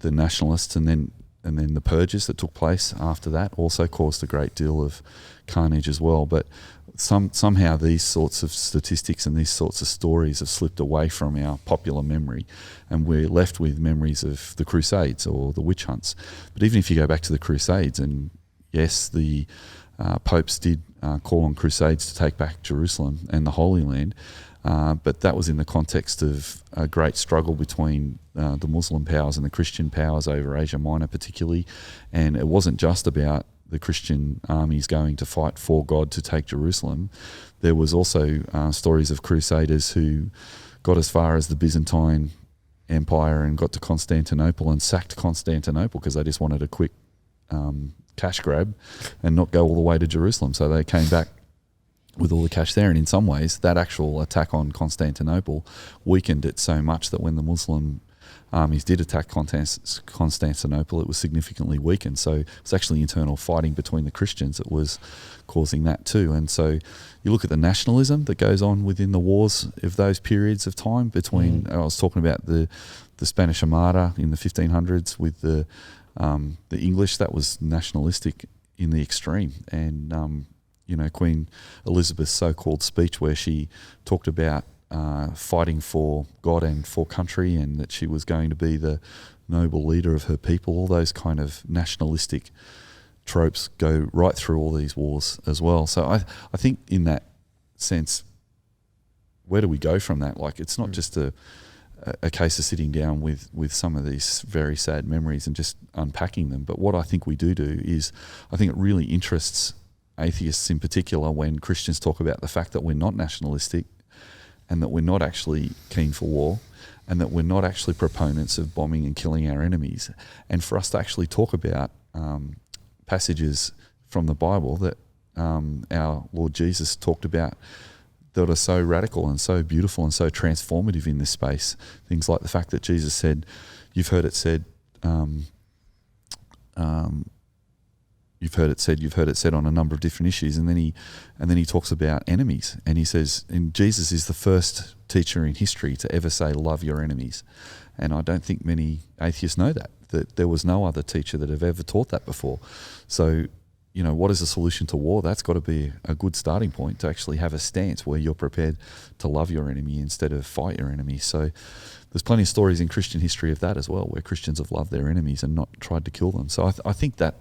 nationalists, and then the purges that took place after that also caused a great deal of carnage as well. But somehow these sorts of statistics and these sorts of stories have slipped away from our popular memory, and we're left with memories of the Crusades or the witch hunts. But even if you go back to the Crusades, and yes, the popes did call on crusades to take back Jerusalem and the Holy Land, but that was in the context of a great struggle between the Muslim powers and the Christian powers over Asia Minor particularly. And it wasn't just about the Christian armies going to fight for God to take Jerusalem. There was also stories of crusaders who got as far as the Byzantine Empire and got to Constantinople and sacked Constantinople because they just wanted a quick cash grab and not go all the way to Jerusalem. So they came back with all the cash there. And in some ways, that actual attack on Constantinople weakened it so much that when the Muslim armies did attack Constantinople, it was significantly weakened. So it's actually internal fighting between the Christians that was causing that too. And so you look at the nationalism that goes on within the wars of those periods of time between, I was talking about the Spanish Armada in the 1500s with the English, that was nationalistic in the extreme. And, Queen Elizabeth's so-called speech where she talked about fighting for God and for country, and that she was going to be the noble leader of her people. All those kind of nationalistic tropes go right through all these wars as well. So I think in that sense, where do we go from that? Like, it's not just a case of sitting down with some of these very sad memories and just unpacking them. But what I think we do is, I think it really interests atheists in particular when Christians talk about the fact that we're not nationalistic, and that we're not actually keen for war, and that we're not actually proponents of bombing and killing our enemies. And for us to actually talk about passages from the Bible that our Lord Jesus talked about that are so radical and so beautiful and so transformative in this space. Things like the fact that Jesus said, you've heard it said on a number of different issues, and then he talks about enemies, and he says, and Jesus is the first teacher in history to ever say, love your enemies. And I don't think many atheists know that there was no other teacher that have ever taught that before. So, what is the solution to war? That's got to be a good starting point to actually have a stance where you're prepared to love your enemy instead of fight your enemy. So there's plenty of stories in Christian history of that as well, where Christians have loved their enemies and not tried to kill them. So I think that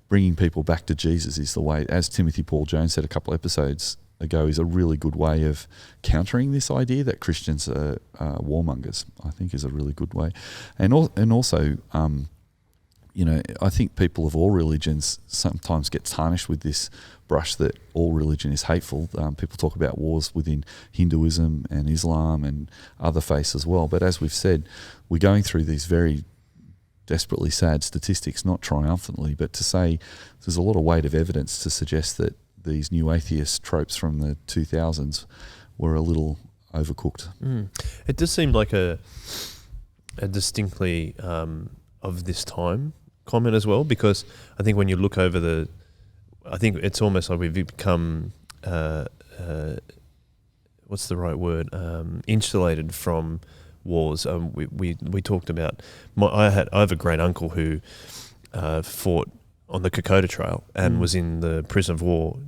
bringing people back to Jesus is the way, as Timothy Paul Jones said a couple episodes ago, is a really good way of countering this idea that Christians are warmongers. I think is a really good way. And also, I think people of all religions sometimes get tarnished with this brush that all religion is hateful. People talk about wars within Hinduism and Islam and other faiths as well. But as we've said, we're going through these very desperately sad statistics, not triumphantly, but to say there's a lot of weight of evidence to suggest that these new atheist tropes from the 2000s were a little overcooked. It does seem like a distinctly of this time comment as well, because I think when you look over I think it's almost like we've become what's the right word? Insulated from wars. We talked about. I have a great uncle who fought on the Kokoda Trail and was in the prison of war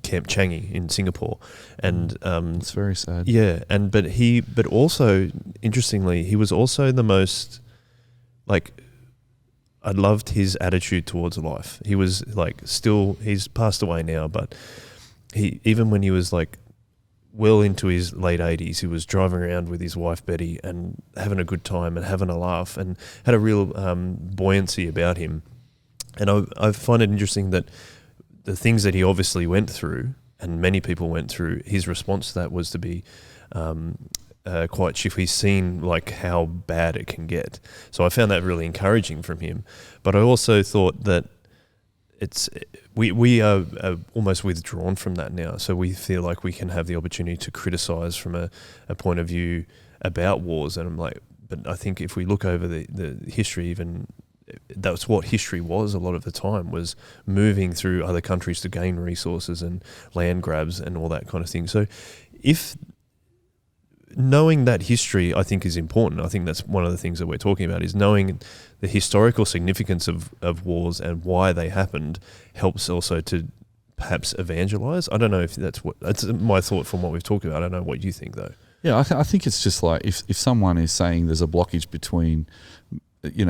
Camp Changi in Singapore, and it's very sad. Yeah, but also interestingly, he was also the most I loved his attitude towards life. He was he's passed away now, but even when he was well into his late 80s, he was driving around with his wife Betty and having a good time and having a laugh, and had a real buoyancy about him. And I find it interesting that the things that he obviously went through, and many people went through, his response to that was to be quite cheerful. He's seen how bad it can get. So I found that really encouraging from him. But I also thought that we are almost withdrawn from that now. So we feel like we can have the opportunity to criticize from a point of view about wars. And but I think if we look over the history, even that's what history was a lot of the time, was moving through other countries to gain resources and land grabs and all that kind of thing. So if knowing that history, I think, is important. I think that's one of the things that we're talking about, is knowing the historical significance of wars and why they happened helps also to perhaps evangelize. I don't know if that's my thought from what we've talked about. I don't know what you think though. Yeah, I think it's just if someone is saying there's a blockage between,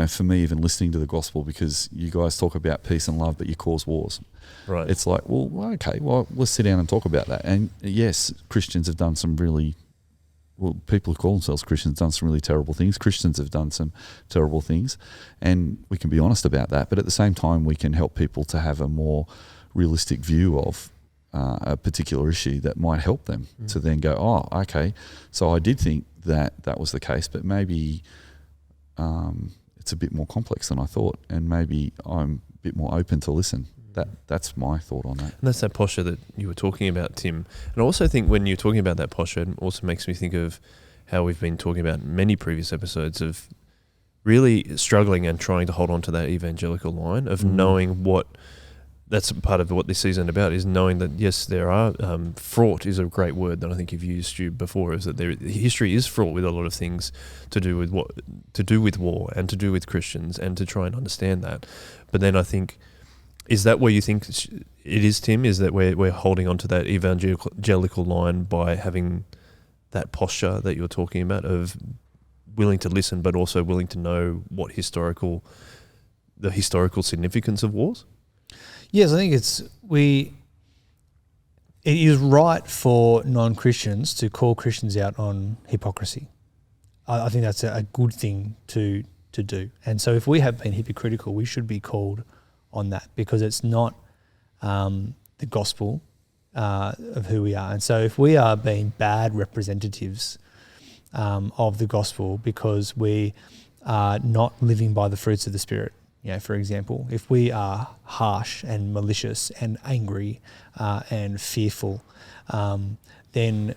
for me, even listening to the gospel, because you guys talk about peace and love, but you cause wars. Right. It's okay, let's sit down and talk about that. And yes, Christians have done some really, people who call themselves Christians have done some really terrible things. Christians have done some terrible things, and we can be honest about that. But at the same time, we can help people to have a more realistic view of a particular issue that might help them to then go, oh, okay, so I did think that was the case, but maybe it's a bit more complex than I thought, and maybe I'm a bit more open to listen. That's my thought on that. And that's that posture that you were talking about, Tim. And I also think when you're talking about that posture, it also makes me think of how we've been talking about in many previous episodes of really struggling and trying to hold on to that evangelical line of knowing what, that's part of what this season is about, is knowing that, yes, there are, fraught is a great word that I think you've used, Stu, before, is that history is fraught with a lot of things to do with war and to do with Christians, and to try and understand that. But then I think, is that where you think it is, Tim? Is that we're holding on to that evangelical line by having that posture that you're talking about of willing to listen, but also willing to know what the historical significance of wars? Yes, I think it is right for non-Christians to call Christians out on hypocrisy. I think that's a good thing to do. And so if we have been hypocritical, we should be called on that, because it's not the gospel of who we are. And so if we are being bad representatives of the gospel because we are not living by the fruits of the Spirit, for example, if we are harsh and malicious and angry and fearful, then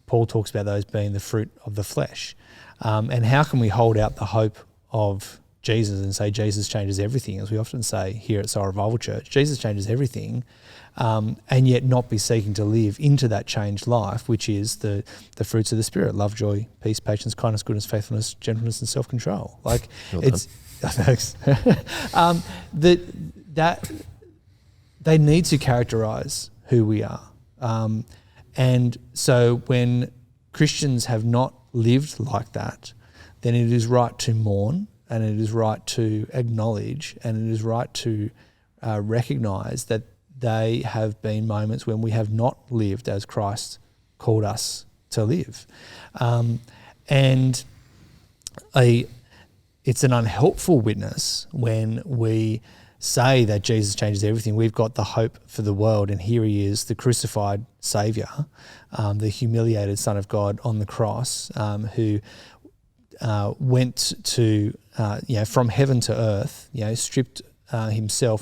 Paul talks about those being the fruit of the flesh. And how can we hold out the hope of Jesus and say Jesus changes everything, as we often say here at Soul Revival Church? Jesus changes everything, and yet not be seeking to live into that changed life, which is the fruits of the Spirit: love, joy, peace, patience, kindness, goodness, faithfulness, gentleness, and self-control. Thanks. they need to characterize who we are. And so when Christians have not lived like that, then it is right to mourn, and it is right to acknowledge, and it is right to recognize that they have been moments when we have not lived as Christ called us to live. And it's an unhelpful witness when we say that Jesus changes everything. We've got the hope for the world, and here he is, the crucified Saviour, the humiliated Son of God on the cross, who went to, from heaven to earth, stripped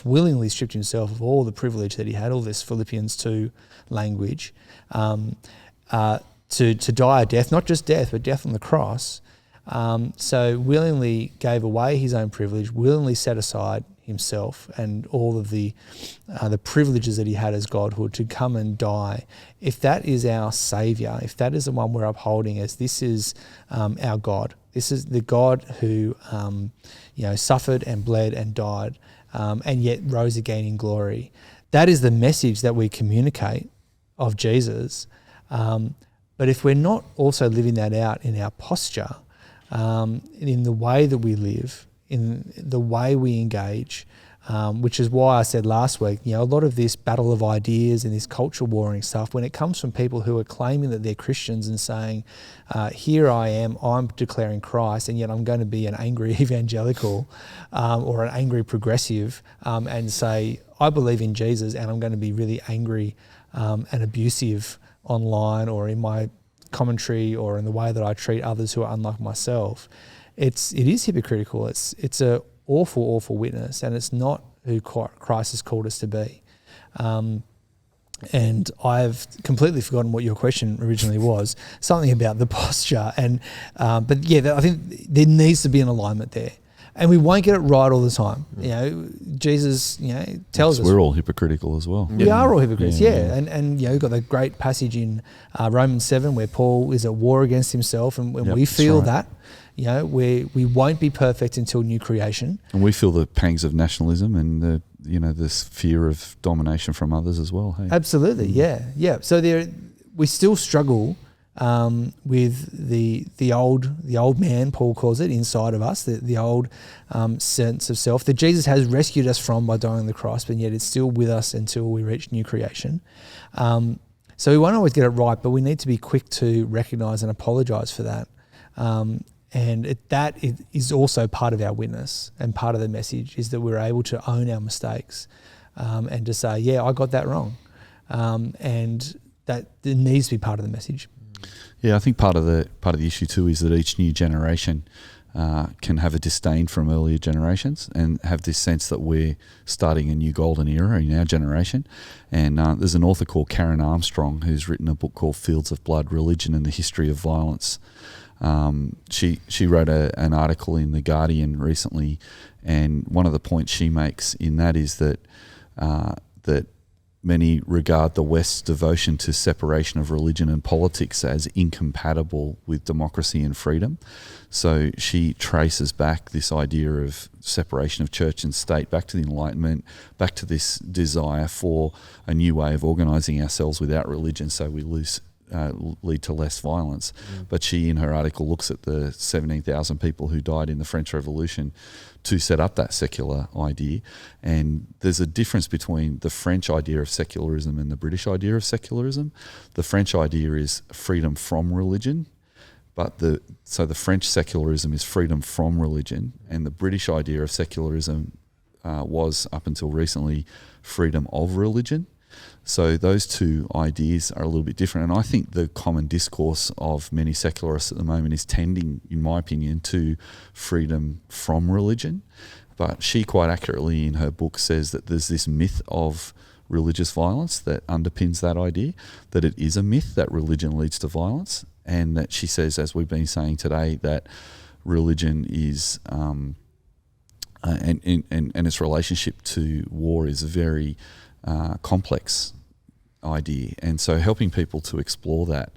willingly stripped himself of all the privilege that he had, all this Philippians 2 language, to die a death, not just death, but death on the cross. So willingly gave away his own privilege, willingly set aside himself and all of the privileges that he had as Godhood to come and die. If that is our Saviour, if that is the one we're upholding as this is our God, this is the God who suffered and bled and died and yet rose again in glory. That is the message that we communicate of Jesus. But if we're not also living that out in our posture, in the way that we live, in the way we engage, which is why I said last week, a lot of this battle of ideas and this culture warring stuff, when it comes from people who are claiming that they're Christians and saying, here I am, I'm declaring Christ, and yet I'm going to be an angry evangelical or an angry progressive and say, I believe in Jesus, and I'm going to be really angry and abusive online or in my commentary or in the way that I treat others who are unlike myself. It is hypocritical. It's a awful witness, and it's not who Christ has called us to be. And I've completely forgotten what your question originally was. Something about the posture, but yeah, I think there needs to be an alignment there, and we won't get it right all the time. Jesus, tells us we're all hypocritical as well. We are all hypocrites, and you've got the great passage in Romans 7 where Paul is at war against himself, and when we feel that. We won't be perfect until new creation, and we feel the pangs of nationalism and this fear of domination from others as well. Hey? Absolutely, yeah. So we still struggle with the old man, Paul calls it, inside of us, the old sense of self that Jesus has rescued us from by dying on the cross, but yet it's still with us until we reach new creation. So we won't always get it right, but we need to be quick to recognise and apologise for that. And that is also part of our witness, and part of the message is that we're able to own our mistakes and to say, I got that wrong. And that it needs to be part of the message. Yeah, I think part of the issue too is that each new generation can have a disdain from earlier generations and have this sense that we're starting a new golden era in our generation. And there's an author called Karen Armstrong who's written a book called Fields of Blood, Religion and the History of Violence. She wrote an article in The Guardian recently, and one of the points she makes in that is that many regard the West's devotion to separation of religion and politics as incompatible with democracy and freedom. So she traces back this idea of separation of church and state back to the Enlightenment, back to this desire for a new way of organising ourselves without religion, so we lead to less violence. But she, in her article, looks at the 17,000 people who died in the French Revolution to set up that secular idea. And there's a difference between the French idea of secularism and the British idea of secularism. The French idea is freedom from religion, but the French secularism is freedom from religion, and the British idea of secularism was, up until recently, freedom of religion. So those two ideas are a little bit different, and I think the common discourse of many secularists at the moment is tending, in my opinion, to freedom from religion. But she quite accurately in her book says that there's this myth of religious violence that underpins that idea, that it is a myth that religion leads to violence, and that she says, as we've been saying today, that religion is and its relationship to war is a very complex idea, and so helping people to explore that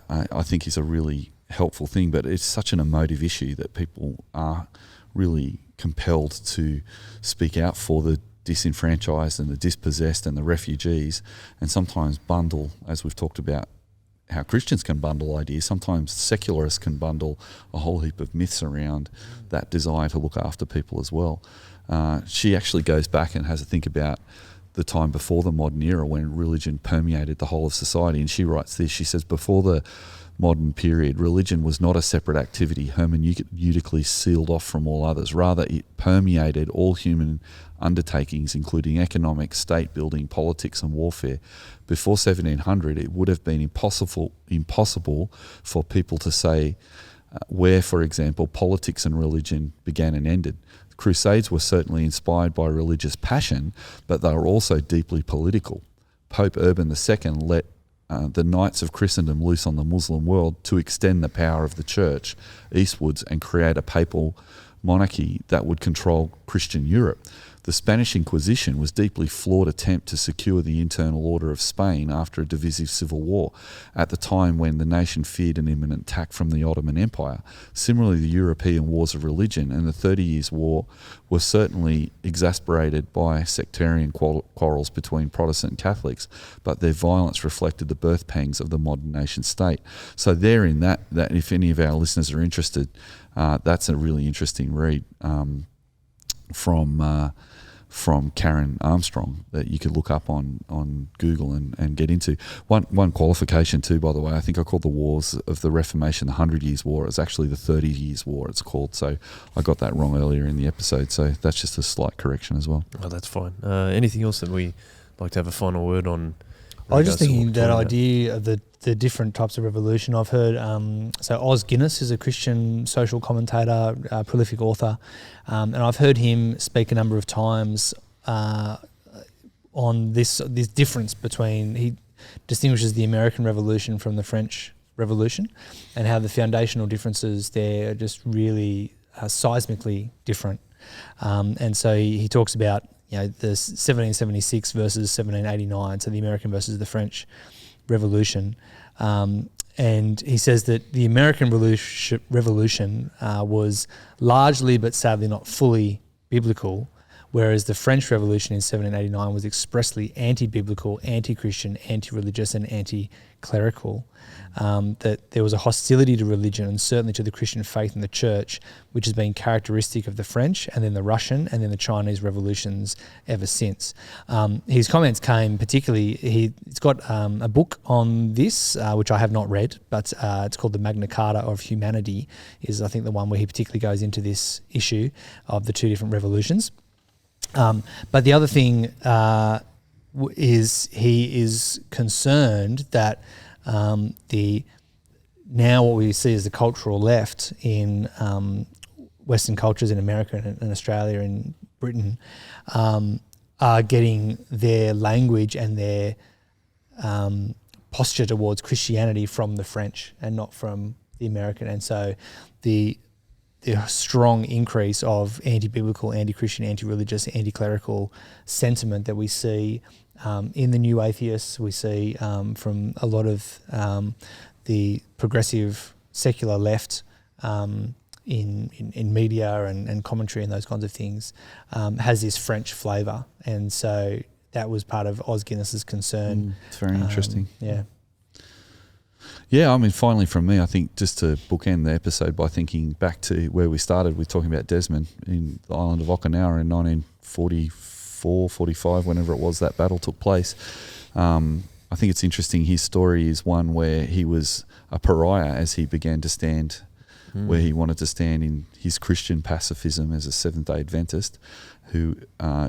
I think is a really helpful thing. But it's such an emotive issue that people are really compelled to speak out for the disenfranchised and the dispossessed and the refugees, and sometimes bundle, as we've talked about, how Christians can bundle ideas. Sometimes secularists can bundle a whole heap of myths around that desire to look after people as well. She actually goes back and has a think about the time before the modern era when religion permeated the whole of society. And she writes this, she says, before the modern period, religion was not a separate activity, hermeneutically sealed off from all others. Rather, it permeated all human undertakings, including economic, state building, politics and warfare. Before 1700, it would have been impossible for people to say where, for example, politics and religion began and ended. The Crusades were certainly inspired by religious passion, but they were also deeply political. Pope Urban II let the Knights of Christendom loose on the Muslim world to extend the power of the church eastwards and create a papal monarchy that would control Christian Europe. The Spanish Inquisition was a deeply flawed attempt to secure the internal order of Spain after a divisive civil war, at the time when the nation feared an imminent attack from the Ottoman Empire. Similarly, the European wars of religion and the 30 Years' War were certainly exasperated by sectarian quarrels between Protestant and Catholics, but their violence reflected the birth pangs of the modern nation state. So there in that if any of our listeners are interested, that's a really interesting read from Karen Armstrong that you could look up on Google and get into. One qualification too, by the way, I think I called the wars of the Reformation the 100 Years' War. It's actually the 30 Years' War it's called. So I got that wrong earlier in the episode. So that's just a slight correction as well. Oh, that's fine. Anything else that we like to have a final word on? I was just thinking that idea of the different types of revolution. I've heard, so Os Guinness is a Christian social commentator, prolific author, and I've heard him speak a number of times on this difference between, he distinguishes the American Revolution from the French Revolution and how the foundational differences there are just really seismically different. And so he talks about, the 1776 versus 1789, so the American versus the French Revolution. And he says that the American Revolution was largely but sadly not fully biblical, whereas the French Revolution in 1789 was expressly anti-biblical, anti-Christian, anti-religious and anti-clerical. That there was a hostility to religion and certainly to the Christian faith in the church, which has been characteristic of the French and then the Russian and then the Chinese revolutions ever since. His comments came particularly, he's got a book on this, which I have not read, but it's called The Magna Carta of Humanity, is I think the one where he particularly goes into this issue of the two different revolutions. But the other thing is he is concerned that now what we see as the cultural left in Western cultures in America and Australia and Britain are getting their language and their posture towards Christianity from the French and not from the American. And so the strong increase of anti-biblical, anti-Christian, anti-religious, anti-clerical sentiment that we see in the new atheists, we see from a lot of the progressive secular left in media and commentary and those kinds of things, has this French flavour. And so that was part of Os Guinness's concern. It's very interesting. Yeah. Yeah, I mean, finally from me, I think just to bookend the episode by thinking back to where we started with talking about Desmond in the island of Okinawa in 1944, 45, whenever it was that battle took place. I think it's interesting. His story is one where he was a pariah as he began to stand where he wanted to stand in his Christian pacifism as a Seventh-day Adventist who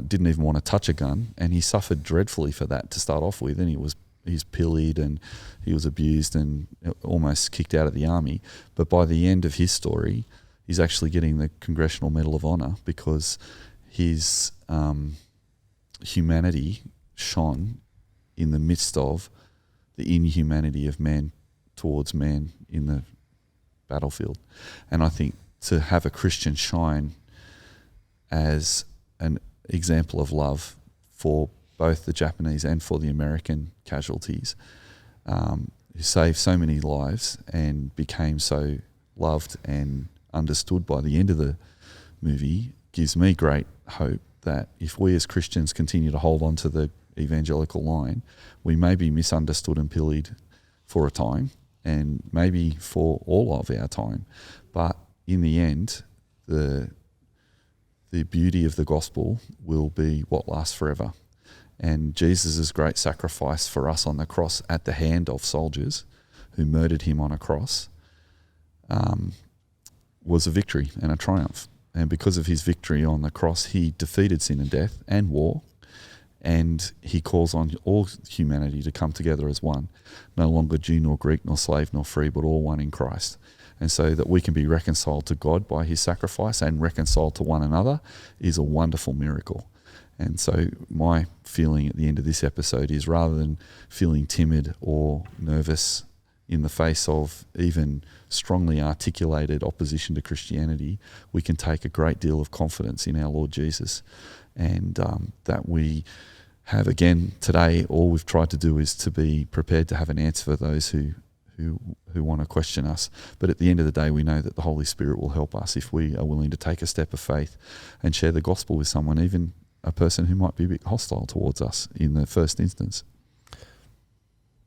didn't even want to touch a gun, and he suffered dreadfully for that to start off with, and he's pillaged and he was abused and almost kicked out of the army. But by the end of his story, he's actually getting the Congressional Medal of Honor because his humanity shone in the midst of the inhumanity of man towards man in the battlefield. And I think to have a Christian shine as an example of love for both the Japanese and for the American casualties, who saved so many lives and became so loved and understood by the end of the movie, gives me great hope that if we as Christians continue to hold on to the evangelical line, we may be misunderstood and pilloried for a time, and maybe for all of our time. But in the end, the beauty of the gospel will be what lasts forever. And Jesus' great sacrifice for us on the cross at the hand of soldiers who murdered him on a cross was a victory and a triumph. And because of his victory on the cross, he defeated sin and death and war, and he calls on all humanity to come together as one, no longer Jew nor Greek nor slave nor free, but all one in Christ. And so that we can be reconciled to God by his sacrifice and reconciled to one another is a wonderful miracle. And so my feeling at the end of this episode is, rather than feeling timid or nervous in the face of even strongly articulated opposition to Christianity, we can take a great deal of confidence in our Lord Jesus. And that we have, again, today, all we've tried to do is to be prepared to have an answer for those who want to question us. But at the end of the day, we know that the Holy Spirit will help us if we are willing to take a step of faith and share the gospel with someone, even a person who might be a bit hostile towards us in the first instance.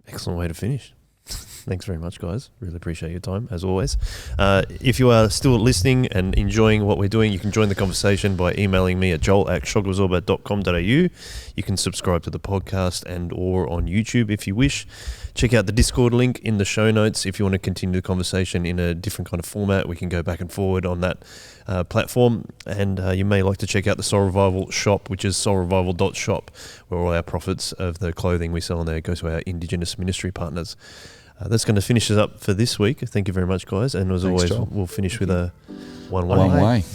Excellent way to finish. Thanks very much, guys. Really appreciate your time, as always. If you are still listening and enjoying what we're doing, you can join the conversation by emailing me at joel@shogwazorba.com.au. You can subscribe to the podcast and or on YouTube if you wish. Check out the Discord link in the show notes if you want to continue the conversation in a different kind of format. We can go back and forward on that platform. And you may like to check out the Soul Revival shop, which is soulrevival.shop, where all our profits of the clothing we sell on there go to our Indigenous ministry partners. That's going to finish us up for this week. Thank you very much, guys. And as always, Joel. we'll finish with a one way.